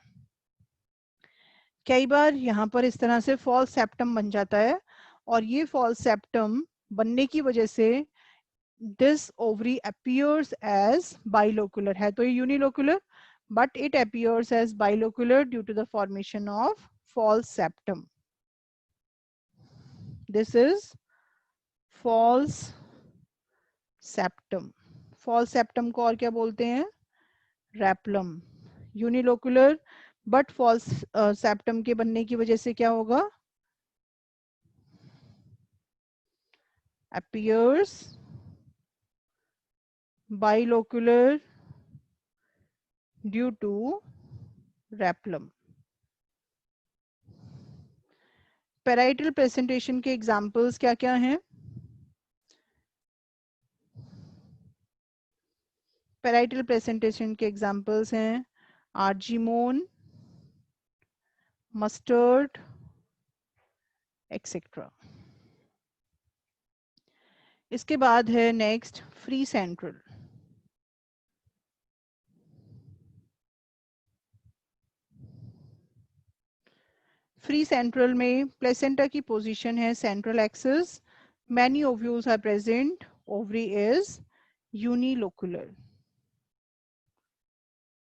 कई बार यहाँ पर इस तरह से फॉल्स सेप्टम बन जाता है. और ये फॉल्स सेप्टम बनने की वजह से दिस ओवरी अपीयर्स एज बाइलोकुलर. है तो ये unilocular, but it appears as bilocular due to the formation of false septum. This is false septum. false septum को और क्या बोलते हैं? रैपलम. यूनिलोकुलर बट फॉल्स सेप्टम के बनने की वजह से क्या होगा? appears bilocular due to rapulum. Parietal presentation के एग्जाम्पल्स क्या क्या हैं? पेराइटल प्रेजेंटेशन के एग्जाम्पल्स हैं आर्जीमोन, मस्टर्ड एक्सेट्रा. इसके बाद है next free central. Free central में प्लेसेंटा की पोजीशन है central axis, many ovules are present, ovary is unilocular.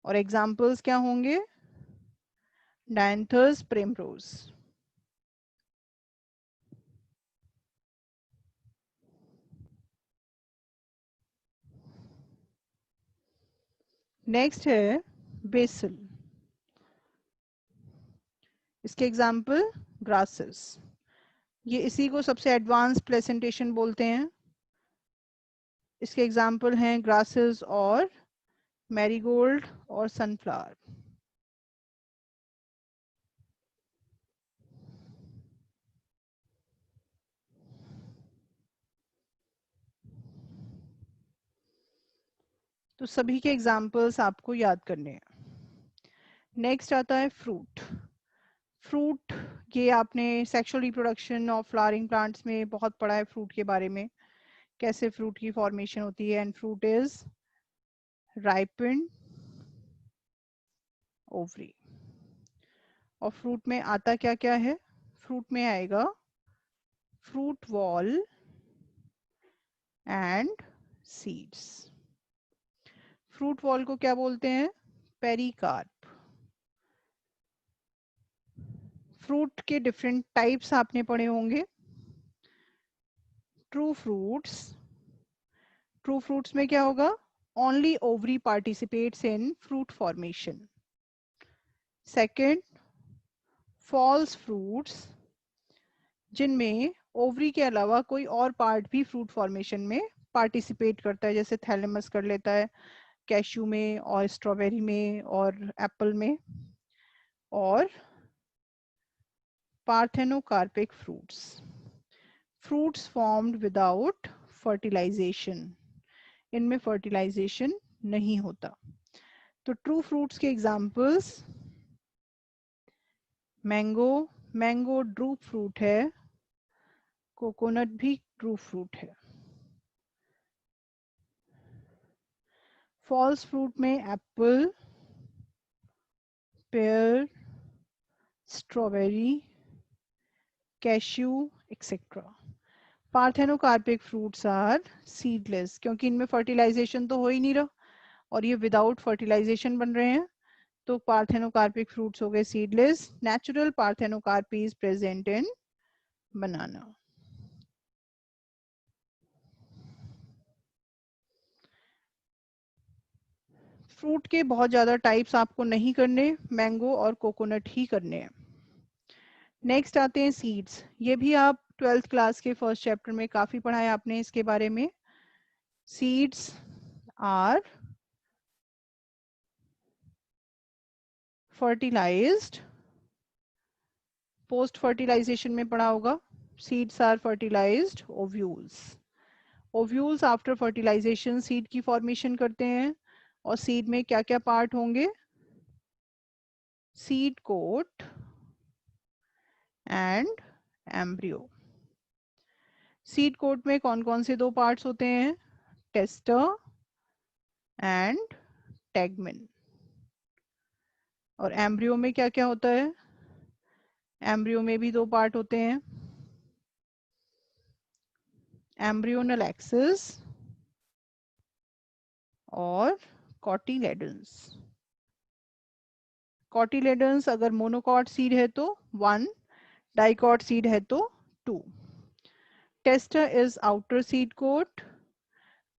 और एग्जांपल्स क्या होंगे? Dianthus, primrose. नेक्स्ट है बेसल, इसके एग्जाम्पल ग्रासेस। ये इसी को सबसे एडवांस प्रेजेंटेशन बोलते हैं। इसके एग्जाम्पल हैं ग्रासेस और मैरीगोल्ड और सनफ्लावर। तो सभी के एग्जाम्पल्स आपको याद करने हैं। नेक्स्ट आता है फ्रूट। फ्रूट, ये आपने sexual reproduction of flowering plants में बहुत पढ़ा है फ्रूट के बारे में, कैसे फ्रूट की फॉर्मेशन होती है। And fruit is ripened ovary. और फ्रूट में आता क्या क्या है? फ्रूट में आएगा fruit wall and seeds. Fruit wall को क्या बोलते हैं? पेरिकार्प। फ्रूट के डिफरेंट टाइप्स आपने पढ़े होंगे। ट्रू फ्रूट्स, ट्रू फ्रूट्स में क्या होगा? Only ovary participates in fruit formation. Second, false fruits, जिनमें ओवरी के अलावा कोई और पार्ट भी फ्रूट फॉर्मेशन में पार्टिसिपेट करता है, जैसे थैलेमस कर लेता है कैश्यू में और स्ट्रॉबेरी में और एप्पल में। और parthenocarpic fruits, fruits formed without fertilization, इनमें फर्टिलाइजेशन नहीं होता। तो ट्रू फ्रूट्स के examples, mango, mango true fruit है, कोकोनट भी ट्रू फ्रूट है। फॉल्स फ्रूट में apple, pear, strawberry, cashew etcetera. Parthenocarpic fruits are seedless, क्योंकि इनमें फर्टिलाइजेशन तो हो ही नहीं रहा और ये विदाउट फर्टिलाइजेशन बन रहे हैं, तो पार्थेनोकार्पिक फ्रूट्स हो गए seedless. Natural parthenocarpy is present in banana. Fruit के बहुत ज्यादा टाइप्स आपको नहीं करने, मैंगो और कोकोनट ही करने हैं। नेक्स्ट आते हैं सीड्स। ये भी आप 12th क्लास के फर्स्ट चैप्टर में काफी पढ़ा है आपने इसके बारे में। Seeds are fertilized, post fertilization में पढ़ा होगा। Seeds are fertilized ovules. Ovules after fertilization seed की फॉर्मेशन करते हैं। और सीड में क्या क्या पार्ट होंगे? Seed coat and embryo. Seed coat में कौन कौन से दो पार्ट्स होते हैं? Testa and tegmen. और एम्ब्रियो में क्या क्या होता है? एम्ब्रियो में भी दो पार्ट होते हैं, एम्ब्रियोनल एक्सिस और कॉटिलेडन्स। कॉटिलेडन्स अगर मोनोकॉट सीड है तो 1, डाइकॉट सीड है तो 2। Testa is outer seed coat,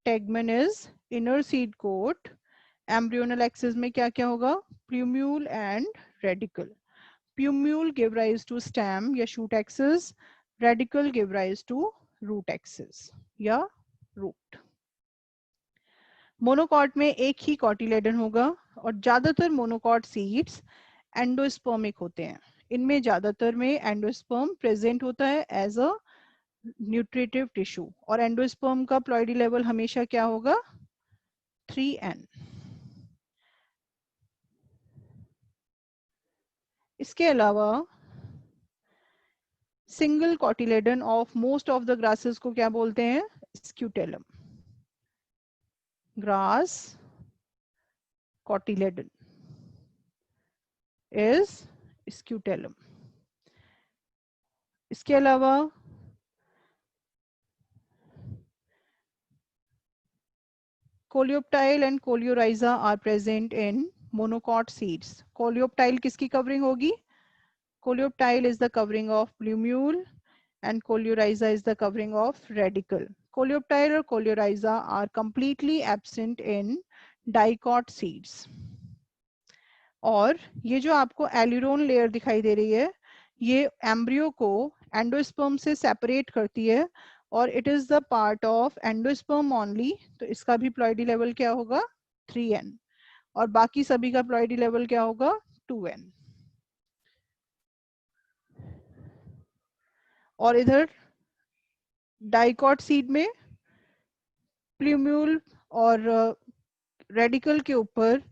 tegmen is inner seed coat. Embryonal axis में क्या क्या होगा? Plumule and radicle. Plumule give rise to stem या shoot axis, radicle give rise to root axis या रूट। मोनोकॉट में एक ही कॉटिलेडन होगा और ज्यादातर मोनोकॉट सीड्स एंडोस्पर्मिक होते हैं। इनमें ज्यादातर में एंडोस्पर्म प्रेजेंट होता है एज अ न्यूट्रिटिव टिश्यू। और एंडोस्पर्म का प्लॉइडी लेवल हमेशा क्या होगा? 3n। इसके अलावा single cotyledon of most of the grasses को क्या बोलते हैं? Scutellum. Grass cotyledon is scutellum. इसके अलावा coleoptile and coleorhiza are present in monocot seeds. Coleoptile किसकी कवरिंग होगी? Coleoptile is the covering of plumule and coleorhiza is the covering of radicle. Coleoptile or coleorhiza are completely absent in dicot seeds. और ये जो आपको एलिरोन layer दिखाई दे रही है, ये एम्ब्रियो को एंडोस्पर्म से सेपरेट करती है और it is the part of endosperm only. तो इसका भी प्लॉइडी लेवल क्या होगा? 3n। और बाकी सभी का प्लॉइडी लेवल क्या होगा? 2n। और इधर डाइकॉट सीड में प्लूम्यूल और रेडिकल के ऊपर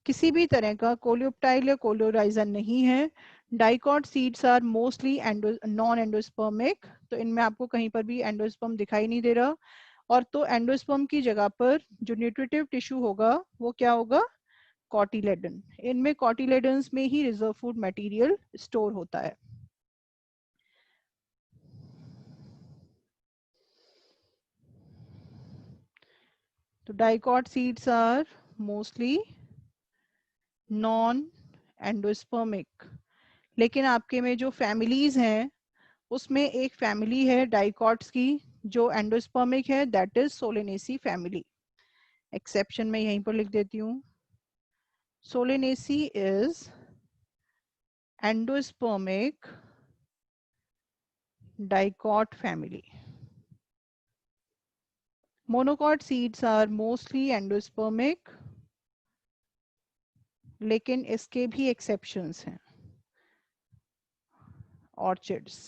किसी भी तरह का कोलियोप्टाइल या कोलियोराइजा नहीं है। Dicot seeds are mostly non endospermic, तो इनमें आपको कहीं पर भी एंडोस्पर्म दिखाई नहीं दे रहा। और तो एंडोस्पर्म की जगह पर जो न्यूट्रिटिव टिश्यू होगा वो क्या होगा? कॉटिलेडन। इनमें कॉटिलेडन्स में ही रिजर्व फूड मटेरियल स्टोर होता है। तो dicot seeds are mostly non endospermic. लेकिन आपके में जो फैमिलीज हैं उसमें एक फैमिली है डाइकॉट्स की जो एंडोस्पर्मिक है, that is Solanaceae family. Exception में यहीं पर लिख देती हूँ, Solanaceae is endospermic dicot family. Monocot seeds are mostly endospermic, लेकिन इसके भी एक्सेप्शंस हैं। Orchids,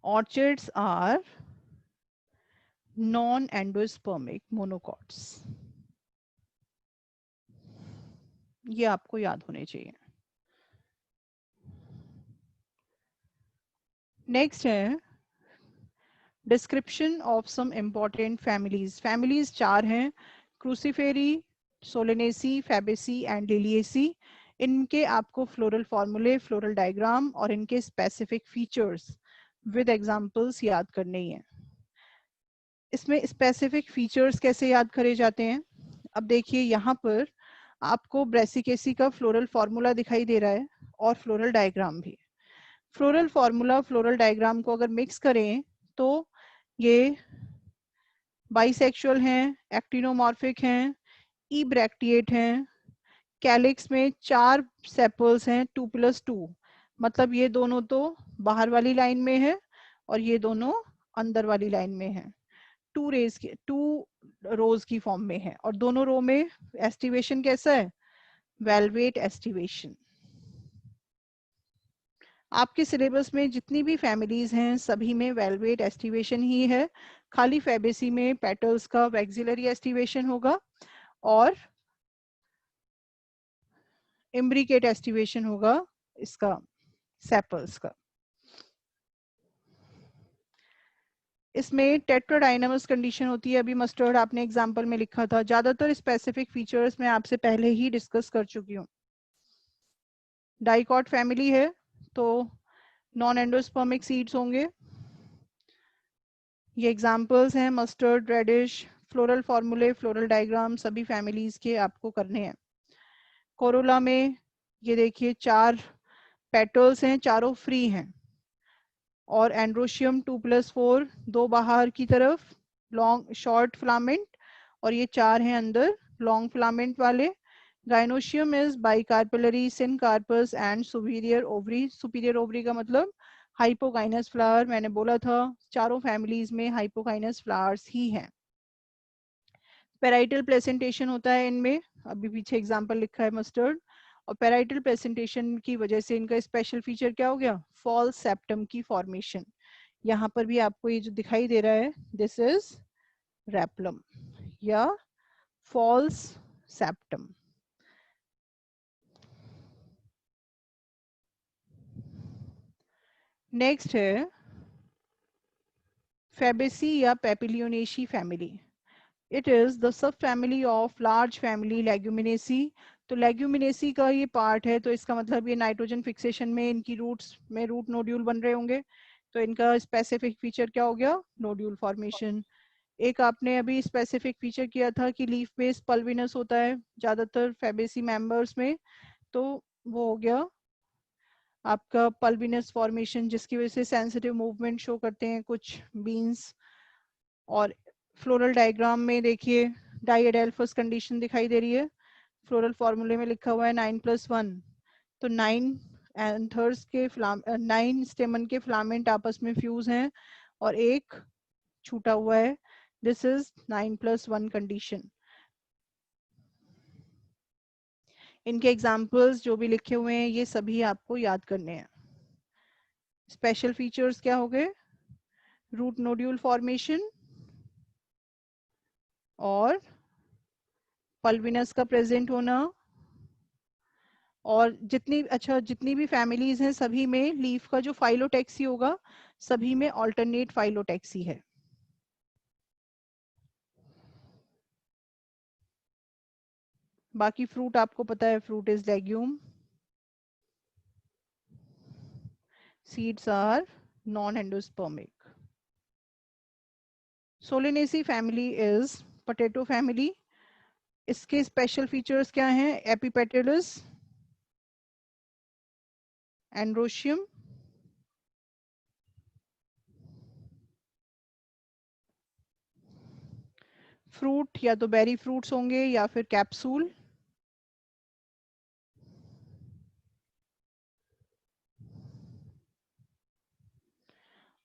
orchids are non endospermic monocots. ये आपको याद होने चाहिए। नेक्स्ट है description of some important families. Families 4 हैं, Cruciferae, Solanaceae, Fabaceae and Liliaceae. इनके आपको फ्लोरल फॉर्मूले, फ्लोरल डायग्राम और इनके स्पेसिफिक फीचर्स विद एग्जांपल्स याद करने ही हैं। इसमें स्पेसिफिक फीचर्स कैसे याद करे जाते हैं? अब देखिए यहाँ पर आपको ब्रेसिकेसी का फ्लोरल फॉर्मूला दिखाई दे रहा है और फ्लोरल डायग्राम भी। फ्लोरल फॉर्मूला फ्लोरल डायग्राम को अगर मिक्स करें तो ये बाइसेक्सुअल हैं, एक्टिनोमॉर्फिक हैं, इब्रैक्टिएट हैं, कैलिक्स में 4 सेपल्स हैं 2+2, मतलब ये दोनों तो बाहर वाली लाइन में है और ये दोनों अंदर वाली लाइन में है। 2 रोज की फॉर्म में है और दोनों रो में एस्टिवेशन कैसा है? Velvet aestivation. आपके सिलेबस में जितनी भी फैमिलीज हैं सभी में वेलवेट एस्टिवेशन ही है, खाली फैबेसी में पेटल्स का वैक्सिलरी एस्टिवेशन होगा और इम्ब्रिकेट एस्टिवेशन होगा इसका सेपल्स का। इसमें टेट्राडाइनामस कंडीशन होती है, अभी मस्टर्ड आपने एग्जांपल में लिखा था। ज्यादातर स्पेसिफिक फीचर्स मैं आपसे पहले ही डिस्कस कर चुकी हूँ। डाइकॉट फैमिली है तो नॉन एंडोस्पर्मिक सीड्स होंगे। ये एग्जांपल्स हैं मस्टर्ड, रेडिश। फ्लोरल फॉर्मूले फ्लोरल डायग्राम सभी फैमिलीज के आपको करने हैं। कोरोला में ये देखिए 4 पेटल्स हैं, चारों फ्री हैं और एंड्रोशियम 2+4, 2 बाहर की तरफ लॉन्ग शॉर्ट फिलामेंट और ये 4 हैं अंदर लॉन्ग फिलामेंट वाले। Gynoecium is bicarpellary, syncarpous and superior ovary. Superior ovary का मतलब हाइपोगाइनस फ्लावर। मैंने बोला था चारों फैमिलीज में हाइपोगाइनस फ्लावर्स ही हैं। पेराइटल प्रेजेंटेशन होता है इनमें, अभी पीछे एग्जांपल लिखा है मस्टर्ड। और पेराइटल प्रेजेंटेशन की वजह से इनका स्पेशल फीचर क्या हो गया? फॉल्स सेप्टम की फॉर्मेशन। यहाँ पर भी आपको ये जो दिखाई दे रहा है दिस इज रेप्लम या फॉल्स सेप्टम। नेक्स्ट है फेबेसी या Papilionaceae family. It is the sub family of large family Leguminosae. तो लेग्यूमिनेसी का ये पार्ट है, तो इसका मतलब ये नाइट्रोजन फिक्सेशन में इनकी रूट्स में रूट नोड्यूल बन रहे होंगे, तो इनका स्पेसिफिक फीचर क्या हो गया, नोड्यूल फॉर्मेशन। एक आपने अभी स्पेसिफिक फीचर किया था कि लीफ बेस पल्विनस होता है ज्यादातर फैबेसी मेंबर्स में, तो वो हो गया आपका पल्विनस फॉर्मेशन, जिसकी वजह से सेंसिटिव मूवमेंट शो करते हैं कुछ बीन्स। और फ्लोरल डायग्राम में देखिए डाइएडेल्फस कंडीशन दिखाई दे रही है, फ्लोरल फॉर्मूले में लिखा हुआ है 9+1, तो 9 एंथर्स के 9 स्टेमन के फिलामेंट आपस में फ्यूज हैं और एक छूटा हुआ है, दिस इज 9+1 कंडीशन। इनके एग्जाम्पल्स जो भी लिखे हुए हैं ये सभी आपको याद करने हैं। स्पेशल फीचर्स क्या हो गए, रूट नोड्यूल फॉर्मेशन और पल्विनस का प्रेजेंट होना, और जितनी भी फैमिलीज हैं सभी में लीफ का जो फाइलोटैक्सी होगा सभी में ऑल्टरनेट फाइलोटैक्सी है। बाकी फ्रूट आपको पता है, fruit is legume, seeds are non endospermic. Solanaceae family is potato family. इसके स्पेशल फीचर्स क्या हैं, एपिपेटलस, एंड्रोशियम, फ्रूट या तो बेरी फ्रूट्स होंगे या फिर कैप्सूल,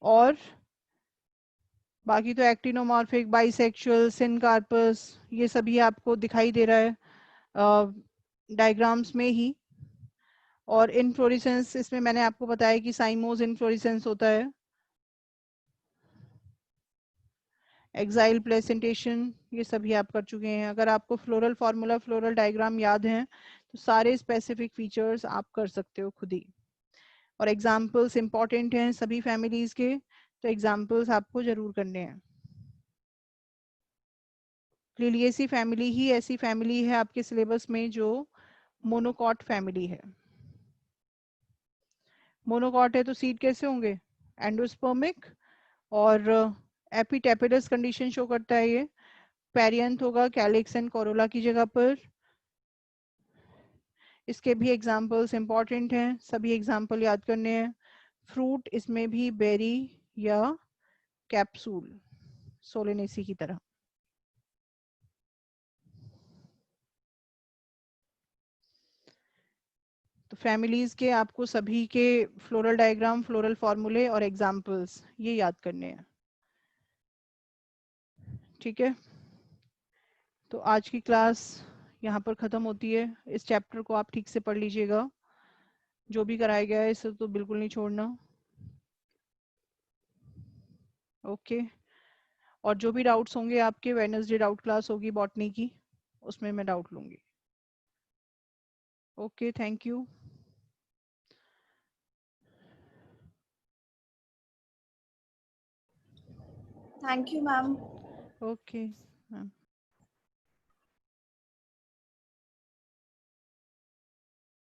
और बाकी तो एक्टिनोमॉर्फिक, बाइसेक्सुअल, सिनकार्पस, ये सभी आपको दिखाई दे रहा है डायग्राम्स में ही। और इनफ्लोरेसेंस इसमें मैंने आपको बताया कि साइमोस इनफ्लोरेसेंस होता है, एक्साइल प्लेसेंटेशन, ये सभी आप कर चुके हैं। अगर आपको फ्लोरल फार्मूला, फ्लोरल डायग्राम याद हैं तो सारे स्पेसिफिक फीचर्स आप कर सकते हो खुद ही। और एग्जाम्पल्स इंपॉर्टेंट हैं सभी फैमिलीज के, तो एग्जाम्पल्स आपको जरूर करने हैं। लिलिएसी फैमिली ही ऐसी फैमिली है आपके सिलेबस में जो मोनोकॉट फैमिली है। मोनोकॉट है तो सीड कैसे होंगे, एंडोस्पर्मिक, और एपिटेपिडस कंडीशन शो करता है ये, पेरियंथ होगा कैलिक्स एंड कोरोला की जगह पर। इसके भी एग्जाम्पल्स इंपॉर्टेंट हैं, सभी एग्जाम्पल याद करने हैं। फ्रूट इसमें भी बेरी या कैप्सूल, सोलेनेसी की तरह। तो फैमिलीज के आपको सभी के फ्लोरल डायग्राम, फ्लोरल फॉर्मूले और एग्जाम्पल्स ये याद करने हैं, ठीक है। तो आज की क्लास यहाँ पर ख़त्म होती है। इस चैप्टर को आप ठीक से पढ़ लीजिएगा, जो भी कराया गया है इसे तो बिल्कुल नहीं छोड़ना, ओके। और जो भी डाउट्स होंगे आपके, वेडनेसडे डाउट क्लास होगी बॉटनी की, उसमें मैं डाउट लूँगी। Okay, thank you. Thank you, ma'am. Okay ma'am.